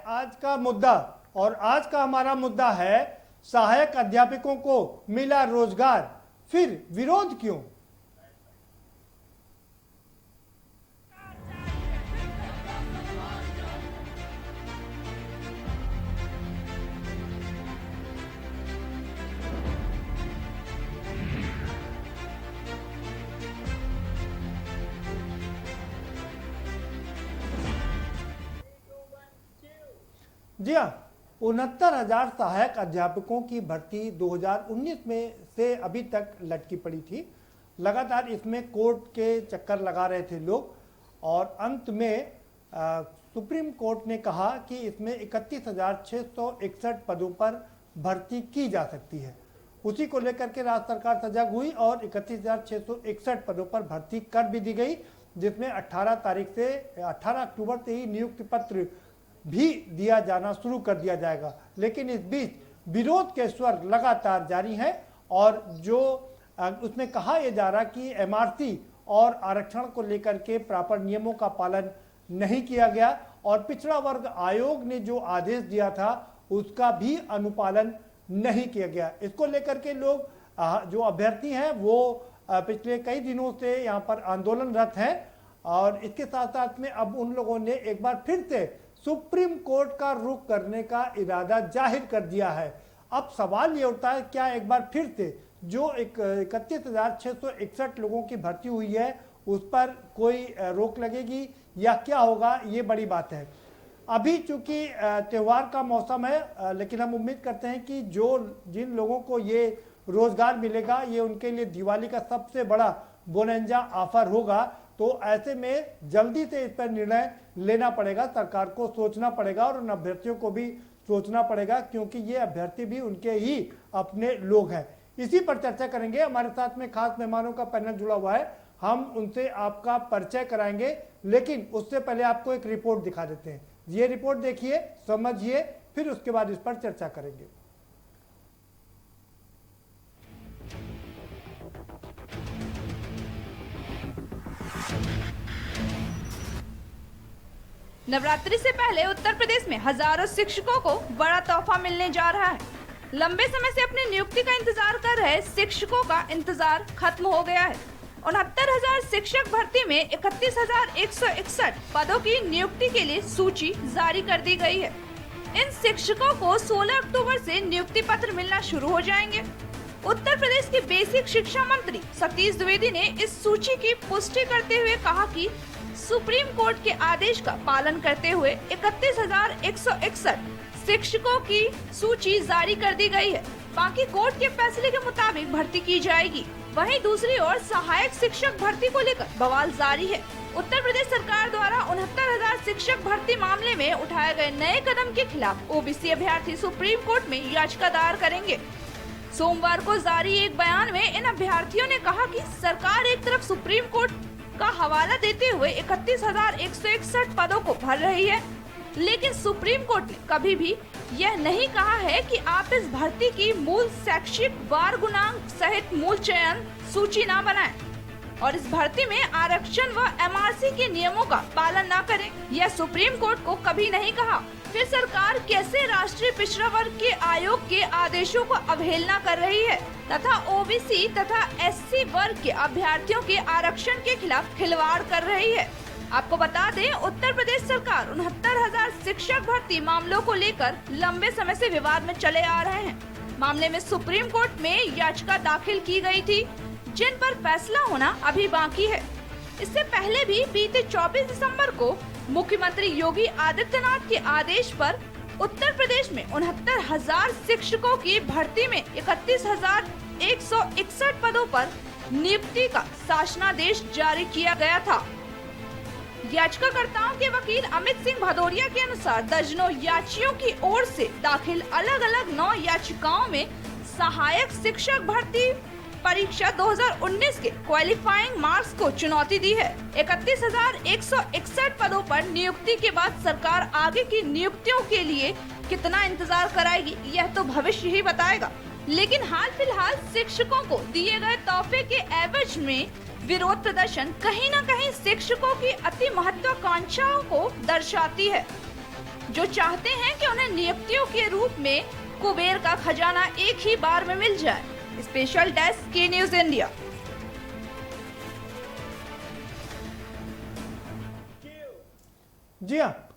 आज का मुद्दा, और आज का हमारा मुद्दा है सहायक अध्यापकों को मिला रोजगार, फिर विरोध क्यों? जी हाँ, 69,000 सहायक अध्यापकों की भर्ती 2019 में से अभी तक लटकी पड़ी थी। लगातार इसमें कोर्ट के चक्कर लगा रहे थे लोग, और अंत में सुप्रीम कोर्ट ने कहा कि इसमें 31,661 पदों पर भर्ती की जा सकती है। उसी को लेकर के राज्य सरकार सजग हुई और 31,661 पदों पर भर्ती कर भी दी गई, जिसमें 18 अक्टूबर से ही नियुक्ति पत्र भी दिया जाना शुरू कर दिया जाएगा। लेकिन इस बीच विरोध के स्वर लगातार जारी हैं, और जो उसमें कहा यह जा रहा कि एमआरसी और आरक्षण को लेकर के प्रॉपर नियमों का पालन नहीं किया गया, और पिछड़ा वर्ग आयोग ने जो आदेश दिया था उसका भी अनुपालन नहीं किया गया। इसको लेकर के लोग जो अभ्यर्थी हैं वो पिछले कई दिनों से यहाँ पर आंदोलनरत हैं, और इसके साथ साथ में अब उन लोगों ने एक बार फिर से सुप्रीम कोर्ट का रुख करने का इरादा जाहिर कर दिया है। अब सवाल ये उठता है, क्या एक बार फिर से जो 31,661 लोगों की भर्ती हुई है उस पर कोई रोक लगेगी या क्या होगा, ये बड़ी बात है। अभी चूंकि त्यौहार का मौसम है, लेकिन हम उम्मीद करते हैं कि जिन लोगों को ये रोजगार मिलेगा ये उनके लिए दिवाली का सबसे बड़ा बोनंजा ऑफर होगा। तो ऐसे में जल्दी से इस पर निर्णय लेना पड़ेगा, सरकार को सोचना पड़ेगा और उन अभ्यर्थियों को भी सोचना पड़ेगा, क्योंकि ये अभ्यर्थी भी उनके ही अपने लोग हैं। इसी पर चर्चा करेंगे। हमारे साथ में खास मेहमानों का पैनल जुड़ा हुआ है, हम उनसे आपका परिचय कराएंगे, लेकिन उससे पहले आपको एक रिपोर्ट दिखा देते हैं। ये रिपोर्ट देखिए, समझिए, फिर उसके बाद इस पर चर्चा करेंगे। नवरात्रि से पहले उत्तर प्रदेश में हजारों शिक्षकों को बड़ा तोहफा मिलने जा रहा है। लंबे समय से अपनी नियुक्ति का इंतजार कर रहे शिक्षकों का इंतजार खत्म हो गया है। 69,000 शिक्षक भर्ती में 31,161 पदों की नियुक्ति के लिए सूची जारी कर दी गई है। इन शिक्षकों को 16 अक्टूबर से नियुक्ति पत्र मिलना शुरू हो जाएंगे। उत्तर प्रदेश के बेसिक शिक्षा मंत्री सतीश द्विवेदी ने इस सूची की पुष्टि करते हुए कहा कि सुप्रीम कोर्ट के आदेश का पालन करते हुए 31,161 शिक्षकों की सूची जारी कर दी गई है। बाकी कोर्ट के फैसले के मुताबिक भर्ती की जाएगी। वहीं दूसरी ओर सहायक शिक्षक भर्ती को लेकर बवाल जारी है। उत्तर प्रदेश सरकार द्वारा 69,000 शिक्षक भर्ती मामले में उठाए गए नए कदम के खिलाफ ओबीसी अभ्यर्थी सुप्रीम कोर्ट में याचिका दायर करेंगे। सोमवार को जारी एक बयान में इन अभ्यर्थियों ने कहा कि सरकार एक तरफ सुप्रीम कोर्ट का हवाला देते हुए 31,161 पदों को भर रही है, लेकिन सुप्रीम कोर्ट ने कभी भी यह नहीं कहा है कि आप इस भर्ती की मूल शैक्षिक वार गुणांक सहित मूल चयन सूची न बनाएं और इस भर्ती में आरक्षण व एमआरसी के नियमों का पालन न करें। यह सुप्रीम कोर्ट को कभी नहीं कहा। फिर सरकार कैसे राष्ट्रीय पिछड़ा वर्ग के आयोग के आदेशों को अवहेलना कर रही है तथा ओबीसी तथा एससी वर्ग के अभ्यर्थियों के आरक्षण के खिलाफ खिलवाड़ कर रही है। आपको बता दें, उत्तर प्रदेश सरकार 69,000 शिक्षक भर्ती मामलों को लेकर लंबे समय से विवाद में चले आ रहे हैं। मामले में सुप्रीम कोर्ट में याचिका दाखिल की गई थी, जिन पर फैसला होना अभी बाकी है। इससे पहले भी बीते 24 दिसंबर को मुख्यमंत्री योगी आदित्यनाथ के आदेश पर उत्तर प्रदेश में 69,000 शिक्षकों की भर्ती में 31,161 पदों पर नियुक्ति का शासनादेश जारी किया गया था। याचिकाकर्ताओं के वकील अमित सिंह भदौरिया के अनुसार दर्जनों याचियों की ओर से दाखिल अलग अलग 9 याचिकाओं में सहायक शिक्षक भर्ती परीक्षा 2019 के क्वालिफाइंग मार्क्स को चुनौती दी है। 31,161 पदों पर नियुक्ति के बाद सरकार आगे की नियुक्तियों के लिए कितना इंतजार कराएगी, यह तो भविष्य ही बताएगा। लेकिन हाल फिलहाल शिक्षकों को दिए गए तोहफे के एवज में विरोध प्रदर्शन कहीं न कहीं शिक्षकों की अति महत्वाकांक्षाओं को दर्शाती है। जो चाहते हैं कि उन्हें नियुक्तियों के रूप में कुबेर का खजाना एक ही बार में मिल जाए। स्पेशल डेस्क के न्यूज इंडिया। जी हाँ,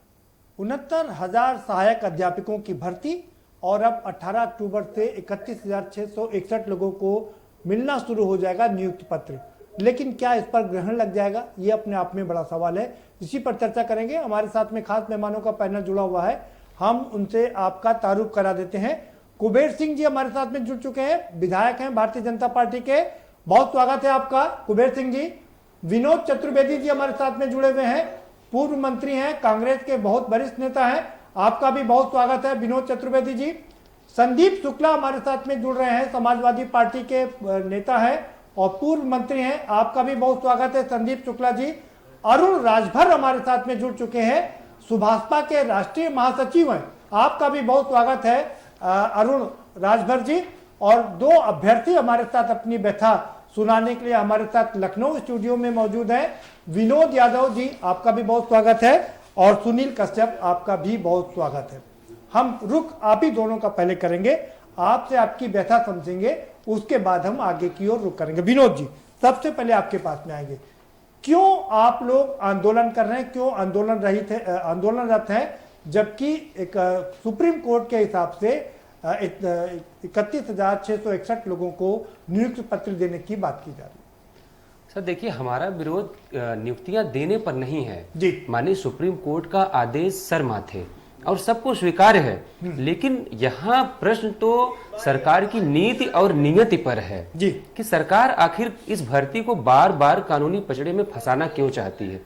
69,000 सहायक अध्यापकों की भर्ती और अब 18 अक्टूबर से 31,661 लोगों को मिलना शुरू हो जाएगा नियुक्ति पत्र। लेकिन क्या इस पर ग्रहण लग जाएगा, ये अपने आप में बड़ा सवाल है। इसी पर चर्चा करेंगे। हमारे साथ में खास मेहमानों का पैनल जुड़ा हुआ है, हम उनसे आपका तारुफ करा देते हैं। कुबेर सिंह जी हमारे साथ में जुड़ चुके हैं, विधायक हैं भारतीय जनता पार्टी के। बहुत स्वागत है आपका कुबेर सिंह जी। विनोद चतुर्वेदी जी हमारे साथ में जुड़े हुए हैं, पूर्व मंत्री हैं, कांग्रेस के बहुत वरिष्ठ नेता हैं, आपका भी बहुत स्वागत है विनोद चतुर्वेदी जी। संदीप शुक्ला हमारे साथ में जुड़ रहे हैं, समाजवादी पार्टी के नेता हैं और पूर्व मंत्री हैं, आपका भी बहुत स्वागत है संदीप शुक्ला जी। अरुण राजभर हमारे साथ में जुड़ चुके हैं, सुभाषपा के राष्ट्रीय महासचिव हैं, आपका भी बहुत स्वागत है अरुण राजभर जी। और दो अभ्यर्थी हमारे साथ अपनी व्यथा सुनाने के लिए हमारे साथ लखनऊ स्टूडियो में मौजूद है। विनोद यादव जी, आपका भी बहुत स्वागत है और सुनील कश्यप, आपका भी बहुत स्वागत है। हम रुख आप ही दोनों का पहले करेंगे, आपसे आपकी व्यथा समझेंगे, उसके बाद हम आगे की ओर रुख करेंगे। विनोद जी, सबसे पहले आपके पास में आएंगे, क्यों आप लोग आंदोलन कर रहे हैं, क्यों आंदोलनरत हैं, जबकि एक सुप्रीम कोर्ट के हिसाब से 31,661 लोगों को नियुक्ति पत्र देने की बात की जा रही है? सर देखिए, हमारा विरोध नियुक्तियां देने पर नहीं है जी। माननीय सुप्रीम कोर्ट का आदेश सर माथे और सबको स्वीकार्य है, लेकिन यहाँ प्रश्न तो सरकार की नीति और नियति पर है जी, कि सरकार आखिर इस भर्ती को बार बार कानूनी पचड़े में फंसाना क्यों चाहती है।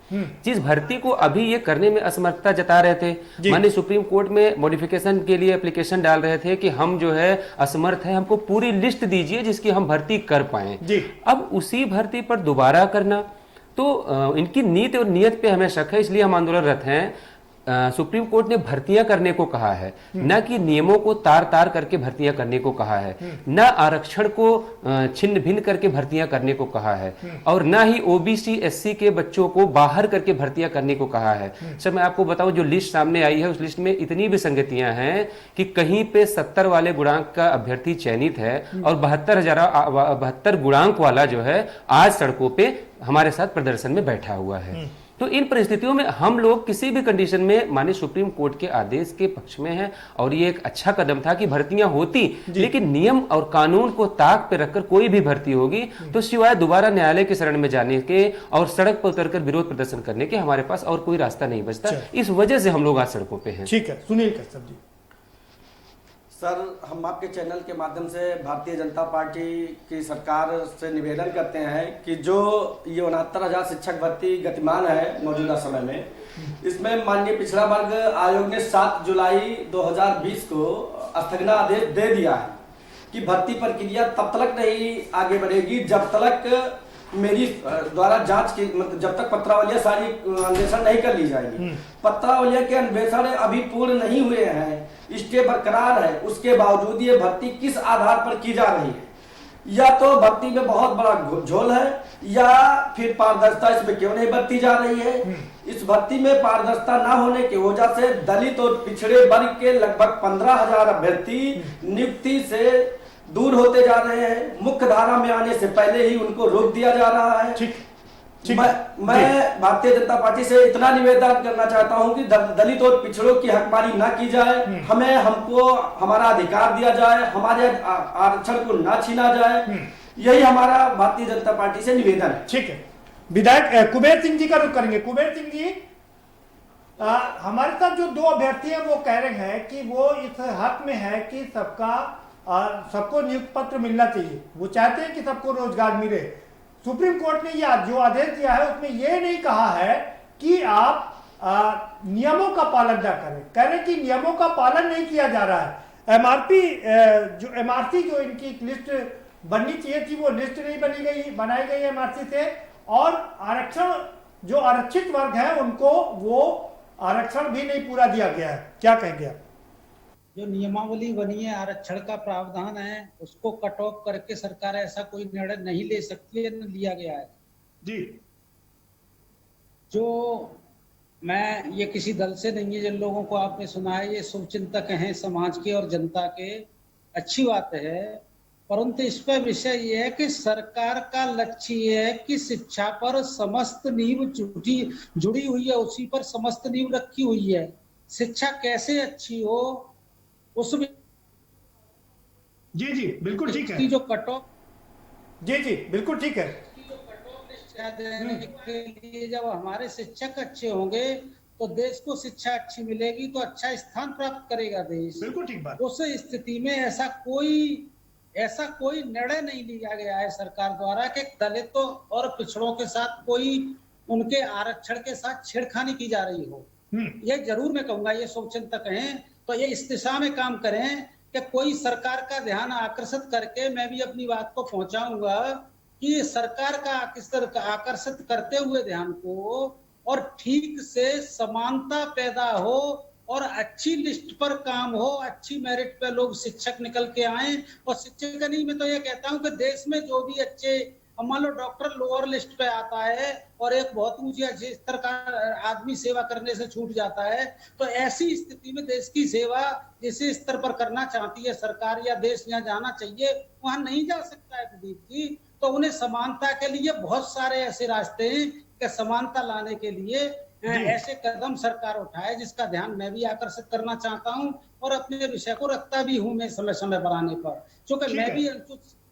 जिस भर्ती को अभी ये करने में असमर्थता जता रहे थे, माननीय सुप्रीम कोर्ट में मॉडिफिकेशन के लिए एप्लीकेशन डाल रहे थे कि हम जो है असमर्थ है, हमको पूरी लिस्ट दीजिए जिसकी हम भर्ती कर पाए। अब उसी भर्ती पर दोबारा करना, तो इनकी नीति और नियत पे हमें शक है, इसलिए हम आंदोलनरत हैं। सुप्रीम कोर्ट ने भर्तियां करने को कहा है, न कि नियमों को तार तार करके भर्तियां करने को कहा है, न आरक्षण को छिन्न भिन्न करके भर्तियां करने को कहा है, और न ही ओबीसी एससी के बच्चों को बाहर करके भर्तियां करने को कहा है। सर मैं आपको बताऊं, जो लिस्ट सामने आई है उस लिस्ट में इतनी भी संगतियां हैं कि कहीं पे 70 वाले गुणांक का अभ्यर्थी चयनित है और 72 गुणांक वाला जो है आज सड़कों पे हमारे साथ प्रदर्शन में बैठा हुआ है। तो इन परिस्थितियों में हम लोग किसी भी कंडीशन में माननीय सुप्रीम कोर्ट के आदेश के पक्ष में हैं, और ये एक अच्छा कदम था कि भर्तियां होती, लेकिन नियम और कानून को ताक पे रखकर कोई भी भर्ती होगी तो सिवाय दोबारा न्यायालय की शरण में जाने के और सड़क पर उतरकर विरोध प्रदर्शन करने के हमारे पास और कोई रास्ता नहीं बचता। इस वजह से हम लोग आज सड़कों पे हैं। ठीक है, सुनील कश्यप जी। सर, हम आपके चैनल के माध्यम से भारतीय जनता पार्टी की सरकार से निवेदन करते हैं कि जो ये 69,000 शिक्षक भर्ती गतिमान है मौजूदा समय में, इसमें माननीय पिछड़ा वर्ग आयोग ने 7 जुलाई 2020 को स्थगना आदेश दे दिया है कि भर्ती प्रक्रिया तब तक नहीं आगे बढ़ेगी जब तक मेरी द्वारा जांच की, मतलब जब तक पत्रावलियां सारी अन्वेषण नहीं कर ली जाएगी। पत्रावलियां के अन्वेषण अभी पूर्ण नहीं हुए हैं, स्टे बरकरार है, उसके बावजूद ये भर्ती किस आधार पर की जा रही है? या तो भर्ती में बहुत बड़ा झोल है, या फिर पारदर्शिता इसमें क्यों नहीं बरती जा रही है। इस भर्ती में पारदर्शिता न होने की वजह से दलित और पिछड़े वर्ग के लगभग 15,000 अभ्यर्थी नियुक्ति से दूर होते जा रहे हैं। मुख्य धारा में आने से पहले ही उनको रोक दिया जा रहा है। मैं भारतीय जनता पार्टी से इतना निवेदन करना चाहता हूं कि दलित और पिछड़ों की हकमारी ना की जाए, हमको हमारा अधिकार दिया जाए, हमारे आरक्षण को ना छीना जाए, यही हमारा भारतीय जनता पार्टी से निवेदन है। ठीक है, विधायक कुबेर सिंह जी का रुख करेंगे। कुबेर सिंह जी, हमारे साथ जो 2 अभ्यर्थी हैं वो कह रहे हैं कि वो इस हक में है कि सबको नियुक्ति पत्र मिलना चाहिए, वो चाहते हैं कि सबको रोजगार मिले। सुप्रीम कोर्ट ने यह जो आदेश दिया है उसमें यह नहीं कहा है कि आप नियमों का पालन न करें, कह रहे हैं कि नियमों का पालन नहीं किया जा रहा है। एमआरसी जो इनकी लिस्ट बननी चाहिए थी वो लिस्ट नहीं बनाई गई एमआरसी से, और आरक्षण जो आरक्षित वर्ग है उनको वो आरक्षण भी नहीं पूरा दिया गया है। क्या कहेंगे आप? जो नियमावली बनी है, आरक्षण का प्रावधान है, उसको कट ऑफ करके सरकार ऐसा कोई निर्णय नहीं ले सकती है, न लिया गया है। जी, जो मैं ये किसी दल से नहीं है, जिन लोगों को आपने सुना है ये शुभचिंतक हैं समाज के और जनता के, अच्छी बात है। परंतु इस पर विषय ये है कि सरकार का लक्ष्य ये है कि शिक्षा पर समस्त नींव जुड़ी हुई है, उसी पर समस्त नींव रखी हुई है। शिक्षा कैसे अच्छी हो उस जी जी बिल्कुल ठीक है। की जो कट ऑफ जी जी बिल्कुल ठीक है। शिक्षा देने के लिए जब हमारे शिक्षक अच्छे होंगे तो देश को शिक्षा अच्छी मिलेगी तो अच्छा स्थान प्राप्त करेगा देश। बिल्कुल ठीक बात। उस स्थिति में ऐसा कोई निर्णय नहीं लिया गया है सरकार द्वारा कि दलितों और पिछड़ों के साथ कोई उनके आरक्षण के साथ छेड़खानी की जा रही हो। ये जरूर मैं कहूंगा, ये शुभचिंतक हैं तो ये इस दिशा में काम करें कि कोई सरकार का ध्यान आकर्षित करके, मैं भी अपनी बात को पहुंचाऊंगा कि सरकार का आकर्षित करते हुए ध्यान को और ठीक से समानता पैदा हो और अच्छी लिस्ट पर काम हो, अच्छी मेरिट पे लोग शिक्षक निकल के आए। और शिक्षक नहीं, मैं तो ये कहता हूं कि देश में जो भी अच्छे, मान लो डॉक्टर लोअर लिस्ट पे आता है और एक बहुत ऊंचे स्तर का आदमी सेवा करने से छूट जाता है, तो ऐसी स्थिति में देश की सेवा जिस स्तर पर करना चाहती है सरकार या देश यहाँ जाना चाहिए वहां नहीं जा सकता है प्रदीप जी। तो उन्हें समानता के लिए बहुत सारे ऐसे रास्ते हैं कि समानता लाने के लिए ऐसे कदम सरकार उठाए, जिसका ध्यान मैं भी आकर्षित करना चाहता हूं और अपने विषय को रखता भी हूं मैं समय समय पर आने पर, क्योंकि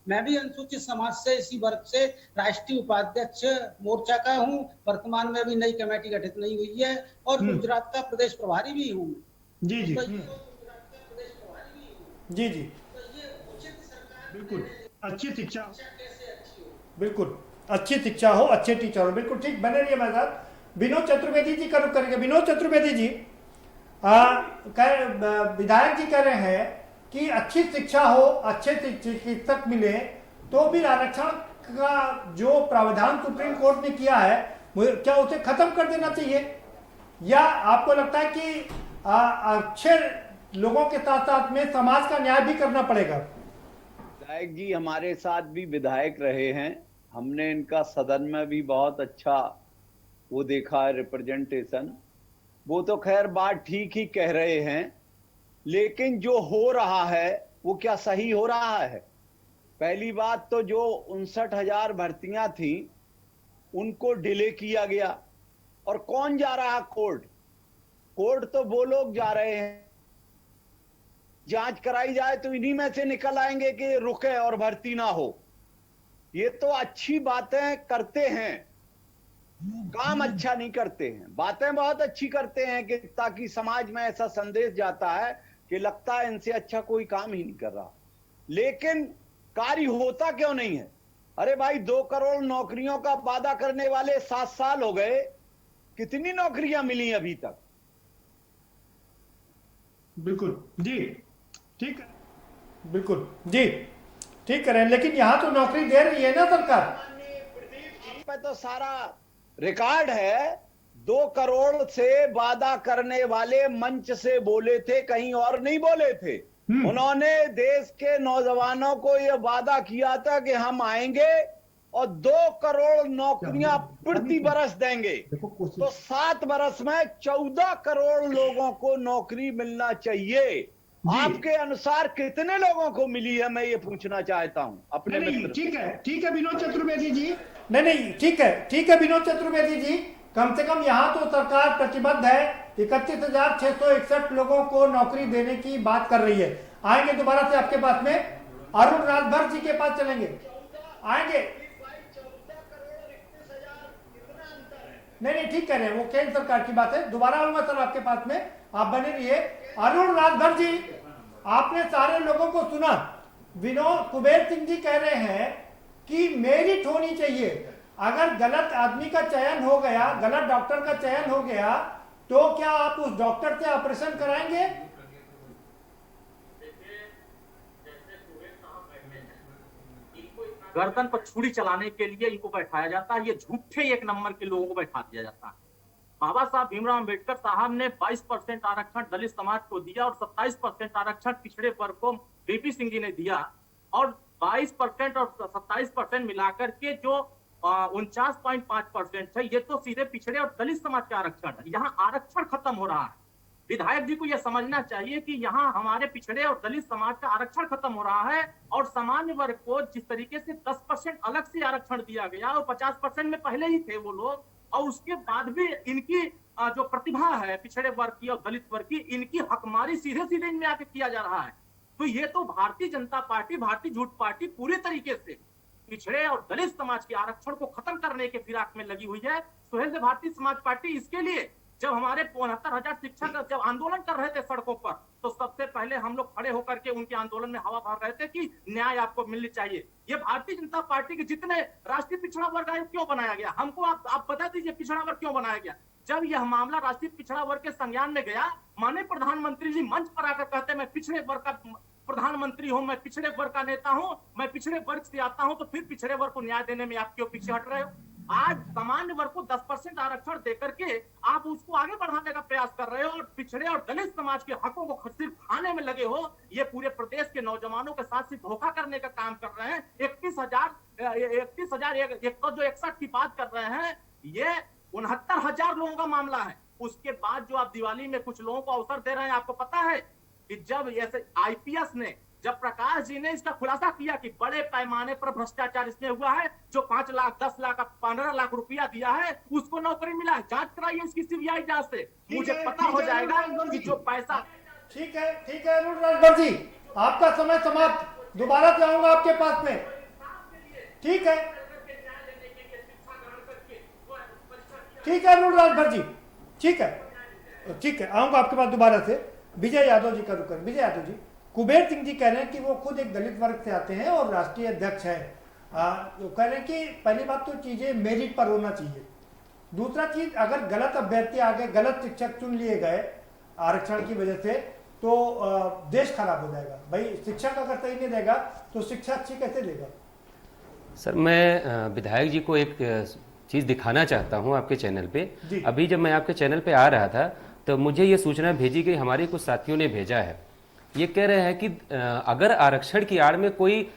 मैं भी अनुसूचित समाज से, इसी वर्ग से राष्ट्रीय उपाध्यक्ष मोर्चा का हूं। वर्तमान में भी नई कमेटी गठित नहीं हुई है और गुजरात का प्रदेश प्रभारी भी हूं। जी जी तो जी जी बिल्कुल अच्छी शिक्षा, बिल्कुल अच्छी शिक्षा हो, अच्छे टीचर हो, बिल्कुल ठीक। बने रहिए हमारे साथ। विनोद चतुर्वेदी जी का रुख करेंगे। विनोद चतुर्वेदी जी, विधायक जी कह रहे हैं कि अच्छी शिक्षा हो, अच्छे चिकित्सक मिले, तो भी आरक्षण का जो प्रावधान सुप्रीम कोर्ट ने किया है क्या उसे खत्म कर देना चाहिए, या आपको लगता है कि अच्छे लोगों के साथ साथ में समाज का न्याय भी करना पड़ेगा? विधायक जी हमारे साथ भी विधायक रहे हैं, हमने इनका सदन में भी बहुत अच्छा वो देखा है रिप्रेजेंटेशन। वो तो खैर बात ठीक ही कह रहे हैं, लेकिन जो हो रहा है वो क्या सही हो रहा है? पहली बात तो जो 59,000 भर्तियां थी उनको डिले किया गया, और कौन जा रहा कोर्ट? कोर्ट तो वो लोग जा रहे हैं, जांच कराई जाए तो इन्हीं में से निकल आएंगे कि रुके और भर्ती ना हो। ये तो अच्छी बातें करते हैं, काम अच्छा नहीं करते हैं। बातें बहुत अच्छी करते हैं कि ताकि समाज में ऐसा संदेश जाता है कि लगता है इनसे अच्छा कोई काम ही नहीं कर रहा, लेकिन कार्य होता क्यों नहीं है? अरे भाई 2 करोड़ नौकरियों का वादा करने वाले 7 साल हो गए, कितनी नौकरियां मिली अभी तक? बिल्कुल जी ठीक है, बिल्कुल जी ठीक करें, लेकिन यहाँ तो नौकरी दे रही है ना सरकार। पे तो सारा रिकॉर्ड है। 2 करोड़ से वादा करने वाले मंच से बोले थे, कहीं और नहीं बोले थे। उन्होंने देश के नौजवानों को यह वादा किया था कि हम आएंगे और 2 करोड़ नौकरियां प्रति बरस देंगे, तो 7 बरस में 14 करोड़ लोगों को नौकरी मिलना चाहिए। आपके अनुसार कितने लोगों को मिली है, मैं ये पूछना चाहता हूं अपने मित्र। ठीक है विनोद चतुर्वेदी जी, नहीं ठीक है विनोद चतुर्वेदी जी, कम से कम यहाँ तो सरकार प्रतिबद्ध है, 31,661 लोगों को नौकरी देने की बात कर रही है। आएंगे दोबारा से आपके पास में, अरुण राजभर जी के पास चलेंगे, आएंगे। नहीं ठीक कह रहे हैं, वो केंद्र सरकार की बात है। दोबारा आऊंगा सर आपके पास में, आप बने रहिए। अरुण राजभर जी, आपने सारे लोगों को सुना। विनोद कुबेर सिंह जी कह रहे हैं कि मेरिट होनी चाहिए, अगर गलत आदमी का चयन हो गया, गलत डॉक्टर का चयन हो गया, तो क्या आप उस डॉक्टर से ऑपरेशन कराएंगे? गर्दन पर छुरी चलाने के लिए इनको बैठाया जाता है, ये झूठे 1 नंबर के लोगों को बैठा दिया जाता है। बाबा साहब भीमराव अम्बेडकर साहब ने 22% आरक्षण दलित समाज को दिया और 27% आरक्षण पिछड़े वर्ग को बीपी सिंह जी ने दिया, और 22% और 27% मिलाकर के जो 49.5% है, ये तो सीधे पिछड़े और दलित समाज का आरक्षण है। यहाँ आरक्षण खत्म हो रहा है। विधायक जी को यह समझना चाहिए कि यहाँ हमारे पिछड़े और दलित समाज का आरक्षण खत्म हो रहा है और सामान्य वर्ग को जिस तरीके से 10% अलग से आरक्षण दिया गया और 50% में पहले ही थे वो लोग, और उसके बाद भी इनकी जो प्रतिभा है पिछड़े वर्ग की और दलित वर्ग की, इनकी हकमारी सीधे सीधे इनमें आके किया जा रहा है। तो ये तो भारतीय जनता पार्टी, भारतीय झूठ पार्टी पूरी तरीके से पिछड़े और दलित समाज के आरक्षण को खत्म करने के फिराक में लगी हुई है। सुहेल से भारतीय समाज पार्टी इसके लिए जब हमारे 69,000 शिक्षक जब आंदोलन कर रहे थे सड़कों पर, तो सबसे पहले हम लोग खड़े होकर के उनके आंदोलन में हवा भर रहे थे कि न्याय आपको मिलनी चाहिए। ये भारतीय जनता पार्टी के जितने राष्ट्रीय पिछड़ा वर्ग आयोग क्यों बनाया गया, हमको आप बता दीजिए पिछड़ा वर्ग क्यों बनाया गया। जब यह मामला राष्ट्रीय पिछड़ा वर्ग के संज्ञान में गया, माननीय प्रधानमंत्री जी मंच पर आकर कहते मैं पिछड़े वर्ग का प्रधानमंत्री हूं, मैं पिछड़े वर्ग का नेता हूं, मैं पिछड़े वर्ग से आता हूं, तो फिर पिछड़े वर्ग को न्याय देने में आप क्यों पीछे हट रहे हो। आज सामान्य वर्ग को 10% आरक्षण देकर के आप उसको आगे बढ़ाने का प्रयास कर रहे हो और पिछड़े और दलित समाज के हकों को सिर्फ खाने में लगे हो। ये पूरे प्रदेश के नौजवानों के साथ सिर्फ धोखा करने का काम कर रहे हैं। 31,161 की बात कर रहे हैं, ये 69,000 लोगों का मामला है। उसके बाद जो आप दिवाली में कुछ लोगों को अवसर दे रहे हैं, आपको पता है कि जब ऐसे आईपीएस ने, जब प्रकाश जी ने इसका खुलासा किया कि बड़े पैमाने पर भ्रष्टाचार इसमें हुआ है, जो 5 लाख 10 लाख 15 लाख रुपया दिया है उसको नौकरी मिला है, जांच कराइए इसकी सीबीआई जांच से, मुझे पता हो जाएगा कि जो पैसा। ठीक है अरुण राजभर जी, आपका समय समाप्त, दोबारा से आऊंगा आपके पास में। ठीक है अरुण राजभर जी, ठीक है आऊंगा आपके पास दोबारा से। विजय यादव जी का रुक कर, विजय यादव जी, कुबेर सिंह जी कह रहे हैं कि वो खुद एक दलित वर्ग से आते हैं और राष्ट्रीय अध्यक्ष हैं। तो कह रहे हैं कि पहली बात तो चीजें मेरिट पर होना चाहिए, दूसरा चीज अगर गलत अभ्यर्थी आगे, गलत शिक्षक चुन लिए गए आरक्षण की वजह से, तो देश खराब हो जाएगा। भाई शिक्षक अगर सही नहीं देगा तो शिक्षा अच्छी कैसे देगा। सर मैं विधायक जी को एक चीज़ दिखाना चाहता हूं आपके चैनल पे। अभी जब मैं आपके चैनल पे आ रहा था तो मुझे ये सूचना भेजी गई, हमारे कुछ साथियों ने भेजा है। ये कह रहे हैं कि अगर आरक्षण की आड़ में कोई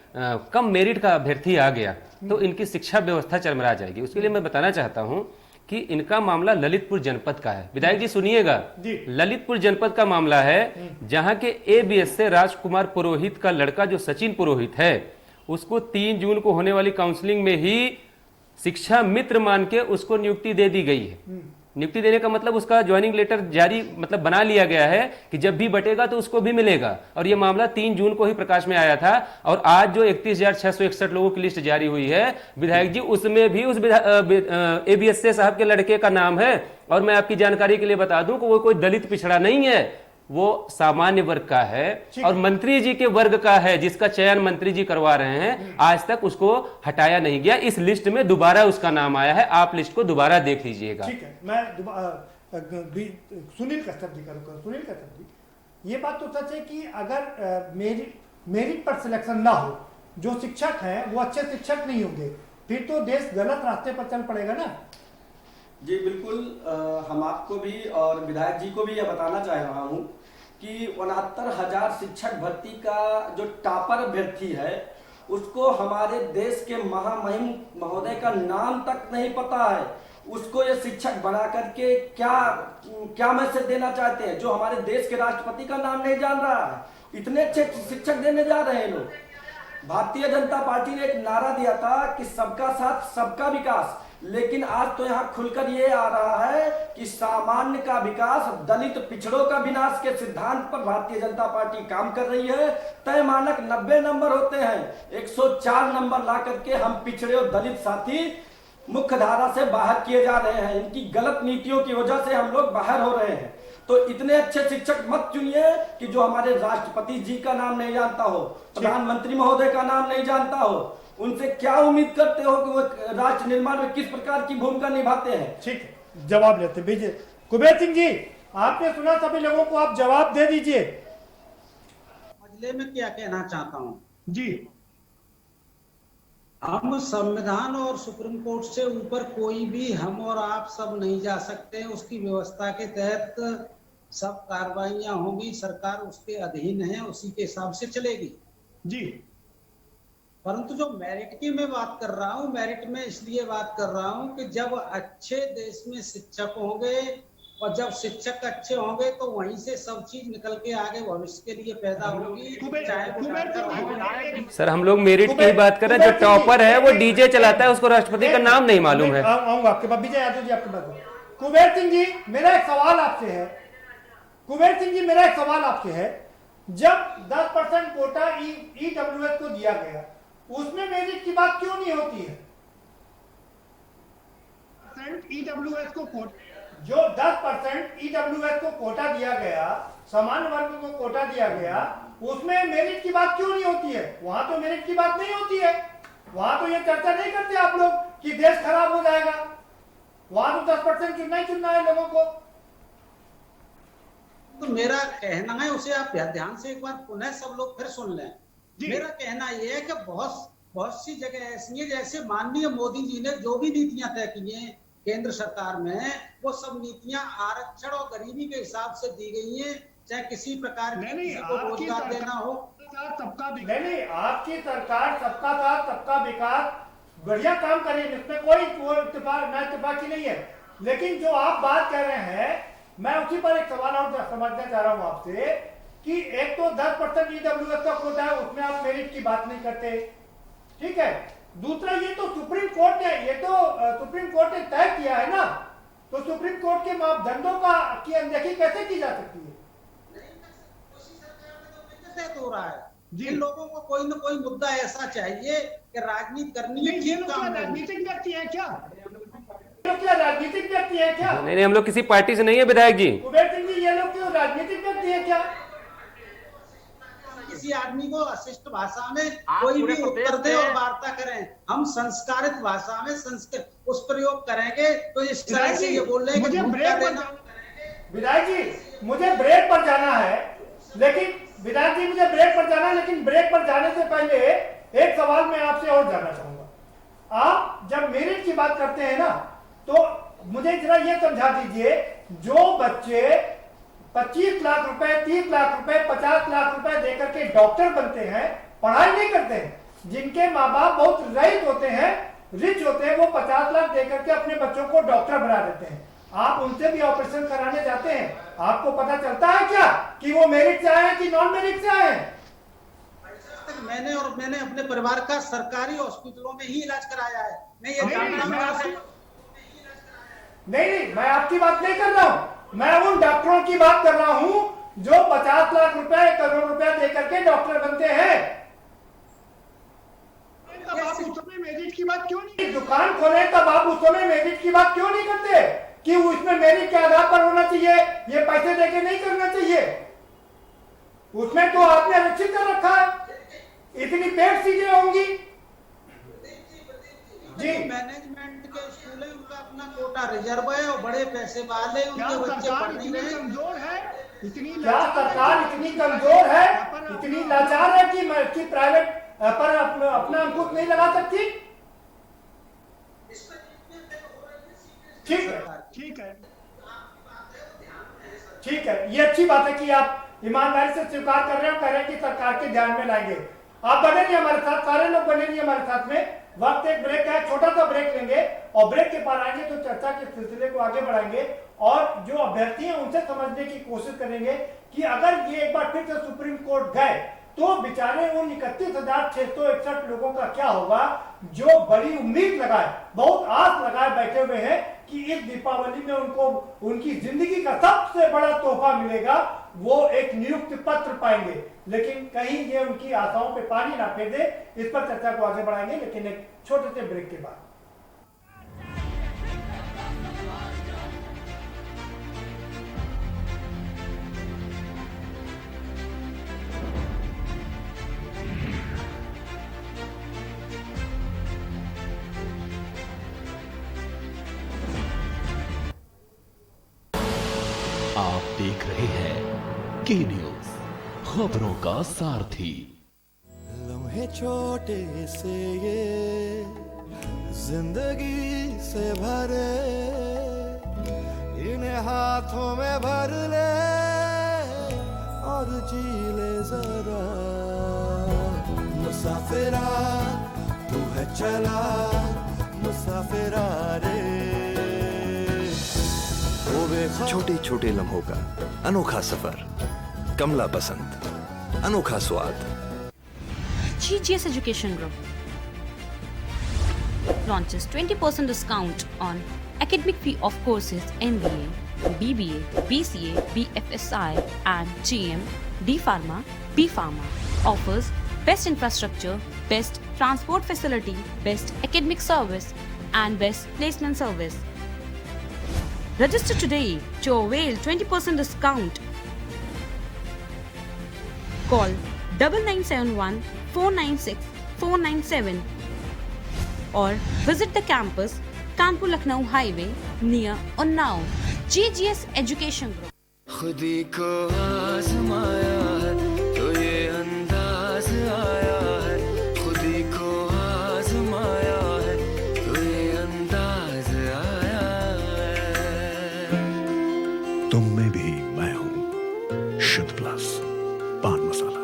कम मेरिट का अभ्यर्थी आ गया तो इनकी शिक्षा व्यवस्था चरमरा जाएगी। उसके लिए मैं बताना चाहता हूं कि इनका मामला ललितपुर जनपद का है। विधायक जी सुनिएगा, ललितपुर जनपद का मामला है, जहां के एबीएस से राजकुमार पुरोहित का लड़का जो सचिन पुरोहित है, उसको 3 जून को होने वाली काउंसलिंग में ही शिक्षा मित्र मान के उसको नियुक्ति दे दी गई है। नियुक्ति देने का मतलब उसका ज्वाइनिंग लेटर जारी मतलब बना लिया गया है कि जब भी बटेगा तो उसको भी मिलेगा। और ये मामला 3 जून को ही प्रकाश में आया था। और आज जो 31,661 लोगों की लिस्ट जारी हुई है विधायक जी, उसमें भी उस एबीएस साहब के लड़के का नाम है। और मैं आपकी जानकारी के लिए बता दूं कि वो कोई दलित पिछड़ा नहीं है, वो सामान्य वर्ग का है और मंत्री जी के वर्ग का है, जिसका चयन मंत्री जी करवा रहे हैं। आज तक उसको हटाया नहीं गया, इस लिस्ट में दोबारा उसका नाम आया है। आप लिस्ट को दोबारा देख लीजिएगा। ठीक है, मैं सुनील कश्यप जी करूँगा। सुनील कश्यप जी, ये बात तो सच है कि अगर मेरिट पर सिलेक्शन ना हो, जो शिक्षक हैं वो अच्छे शिक्षक नहीं होंगे, फिर तो देश गलत रास्ते पर चल पड़ेगा ना। जी बिल्कुल, हम आपको भी और विधायक जी को भी यह बताना चाह रहा हूं कि 69,000 शिक्षक भर्ती का जो टॉपर अभ्यर्थी है उसको हमारे देश के महामहिम महोदय का नाम तक नहीं पता है। उसको ये शिक्षक बना करके क्या मैसेज देना चाहते हैं, जो हमारे देश के राष्ट्रपति का नाम नहीं जान रहा है। इतने अच्छे शिक्षक देने जा रहे हैं लोग। भारतीय जनता पार्टी ने एक नारा दिया था कि सबका साथ सबका विकास, लेकिन आज तो यहाँ खुलकर ये आ रहा है कि सामान्य का विकास, दलित पिछड़ों का विनाश के सिद्धांत पर भारतीय जनता पार्टी काम कर रही है। तय मानक 90 नंबर होते हैं, 104 नंबर ला करके हम पिछड़े और दलित साथी मुख्य धारा से बाहर किए जा रहे हैं। इनकी गलत नीतियों की वजह से हम लोग बाहर हो रहे हैं। तो इतने अच्छे शिक्षक मत चुनिए कि जो हमारे राष्ट्रपति जी का नाम नहीं जानता हो, प्रधानमंत्री महोदय का नाम नहीं जानता हो। उनसे क्या उम्मीद करते हो कि वो राष्ट्र निर्माण में किस प्रकार की भूमिका निभाते हैं। ठीक है, जवाब लेते हैं। कुबेर सिंह जी, आपने सुना सभी लोगों को, आप जवाब दे दीजिए। मजले में क्या कहना चाहता हूँ जी, हम संविधान और सुप्रीम कोर्ट से ऊपर कोई भी हम और आप सब नहीं जा सकते। उसकी व्यवस्था के तहत सब कार्रवाइयां होंगी, सरकार उसके अधीन है, उसी के हिसाब से चलेगी जी। परंतु जो मेरिट की मैं बात कर रहा हूँ, मेरिट में इसलिए बात कर रहा हूँ कि जब अच्छे देश में शिक्षक होंगे और जब शिक्षक अच्छे होंगे तो वहीं से सब चीज निकल के आगे भविष्य के लिए पैदा होगी। चाहे वो डॉक्टर हो। सर हम लोग मेरिट की बात कर रहे हैं। जो टॉपर है वो डीजे चलाता है, उसको राष्ट्रपति का नाम नहीं मालूम है। आऊंगा आपके बाद। विजय यादव जी आपके बाद। कुबेर सिंह जी मेरा एक सवाल आपसे है। कुबेर सिंह जी मेरा एक सवाल आपसे है, जब 10% कोटा ईडब्ल्यूएस को दिया गया, उसमें मेरिट की बात क्यों नहीं होती है? ईडब्ल्यूएस को जो 10% ईडब्ल्यूएस को कोटा दिया गया, सामान्य वर्ग को कोटा दिया गया, उसमें मेरिट की बात क्यों नहीं होती है? वहां तो मेरिट की बात नहीं होती है। वहां तो ये चर्चा नहीं करते आप लोग कि देश खराब हो जाएगा। वहां तो 10% चुनना है लोगों को। तो मेरा कहना है, उसे आप ध्यान से एक बार पुनः सब लोग फिर सुन लें। मेरा कहना यह है कि बहुत सी जगह ऐसी है, जैसे माननीय मोदी जी ने जो भी नीतियां तय की हैं केंद्र सरकार में, वो सब नीतियां आरक्षण और गरीबी के हिसाब से दी गई हैं। चाहे किसी प्रकार की रोजगार देना हो, नहीं, आपकी सरकार सबका साथ सबका विकास बढ़िया काम करे, इसमें कोई इत्तेफाकी नहीं है। लेकिन जो आप बात कर रहे हैं, मैं उसी पर एक सवाल और समझना चाह रहा हूं आपसे कि एक तो 10% ईडब्ल्यूएस का कोटा है, उसमें आप मेरिट की बात नहीं करते, ठीक है। दूसरा, ये तो सुप्रीम कोर्ट ने तय किया है ना, तो सुप्रीम कोर्ट के मापदंडों की अनदेखी कैसे की जा सकती है? हो रहा है जिन लोगों को कोई न कोई मुद्दा ऐसा चाहिए कि राजनीति करनी है। ये लोग राजनीतिक व्यक्ति है क्या? राजनीतिक व्यक्ति है क्या? नहीं, हम लोग किसी पार्टी से नहीं है विधायक जी। कुबेर सिंह जी, ये लोग क्यों राजनीतिक व्यक्ति है क्या? किसी आदमी को अशिष्ट भाषा में कोई भी उत्तर दे और वार्ता करें, हम संस्कारित भाषा में उस प्रयोग करेंगे। तो इस तरह से ये बोल रहे हैं कि विधायक जी मुझे ब्रेक पर जाना है, लेकिन विधायक जी मुझे ब्रेक पर जाना है, लेकिन ब्रेक पर जाने से पहले एक सवाल मैं आपसे और जानना चाहूंगा। आप जब मेरिट की बात करते हैं ना, तो मुझे जरा ये समझा दीजिए, जो बच्चे 25 लाख रुपए, 30 लाख रुपए, 50 लाख रुपए देकर के डॉक्टर बनते हैं, पढ़ाई नहीं करते हैं, जिनके माँ बाप बहुत रईस होते हैं, रिच होते हैं, वो 50 लाख देकर के अपने बच्चों को डॉक्टर बना देते हैं, आप उनसे भी ऑपरेशन कराने जाते हैं, आपको पता चलता है क्या कि वो मेरिट से आए हैं कि नॉन मेरिट से आए हैं? मैंने अपने परिवार का सरकारी हॉस्पिटलों में ही इलाज कराया है। मैं ये जानना नहीं, मैं आपकी बात नहीं कर रहा हूं, मैं उन डॉक्टरों की बात कर रहा हूं जो 50 लाख रुपए, 1 करोड़ रुपया देकर के डॉक्टर बनते हैं। आप उस समय मेरिट की बात क्यों नहीं? दुकान खोले तब आप उस समय मेरिट की बात क्यों नहीं करते कि उसमें मेरिट के आधार पर होना चाहिए, ये पैसे देके नहीं करना चाहिए? उसमें तो आपने आरक्षित कर रखा है, इतनी पेड सीटें होंगी जी। मैनेजमेंट के स्कूल है, उनका अपना कोटा रिजर्व है और बड़े पैसे वाले उनके बच्चे पढ़ने में कमजोर है। क्या सरकार इतनी कमजोर है, इतनी लाचार है कि प्राइवेट पर अपना अंकुश नहीं लगा सकती? ठीक है, ये अच्छी बात है कि आप ईमानदारी से स्वीकार कर रहे हो, कह रहे हैं कि सरकार के ध्यान में लाएंगे। आप बने नहीं हमारे साथ, सारे लोग बने नहीं हमारे साथ में। वक्त एक ब्रेक है, छोटा सा ब्रेक लेंगे और ब्रेक के बाद आएंगे तो चर्चा के सिलसिले को आगे बढ़ाएंगे और जो अभ्यर्थी हैं उनसे समझने की कोशिश करेंगे कि अगर ये एक बार फिर से सुप्रीम कोर्ट गए तो बेचारे उन 31,661 लोगों का क्या होगा जो बड़ी उम्मीद लगाए, बहुत आस लगाए बैठे हुए हैं कि इस दीपावली में उनको उनकी जिंदगी का सबसे बड़ा तोहफा मिलेगा, वो एक नियुक्ति पत्र पाएंगे। लेकिन कहीं ये उनकी आशाओं पे पानी ना फेर दे, इस पर चर्चा को आगे बढ़ाएंगे, लेकिन एक छोटे से ब्रेक के बाद। आप देख रहे हैं के न्यूज, खबरों का सारथी। लम्हे छोटे से ये जिंदगी से भरे, इन्हें हाथों में भर ले और जी ले जरा। मुसाफिरा तू है चला मुसाफिरा रे। छोटे छोटे लम्हों का अनोखा सफर, कमला पसंद, अनोखा स्वाद। GGS Education Group launches 20% discount on academic fee of courses MBA, BBA, BCA, BFSI and GM, D Pharma, B Pharma. Offers best infrastructure, best transport facility, best academic service and best placement service. Register today to avail 20% discount. Call 9971 496 497 or visit the campus Kanpur Lucknow Highway near Unnao. GGS Education Group. खुदी को आजमाया है तो ये अंदाज आया है, खुदी को आजमाया है तो ये अंदाज आया है। तुम में भी मैं हूं, शुद्ध प्लस पान मसाला।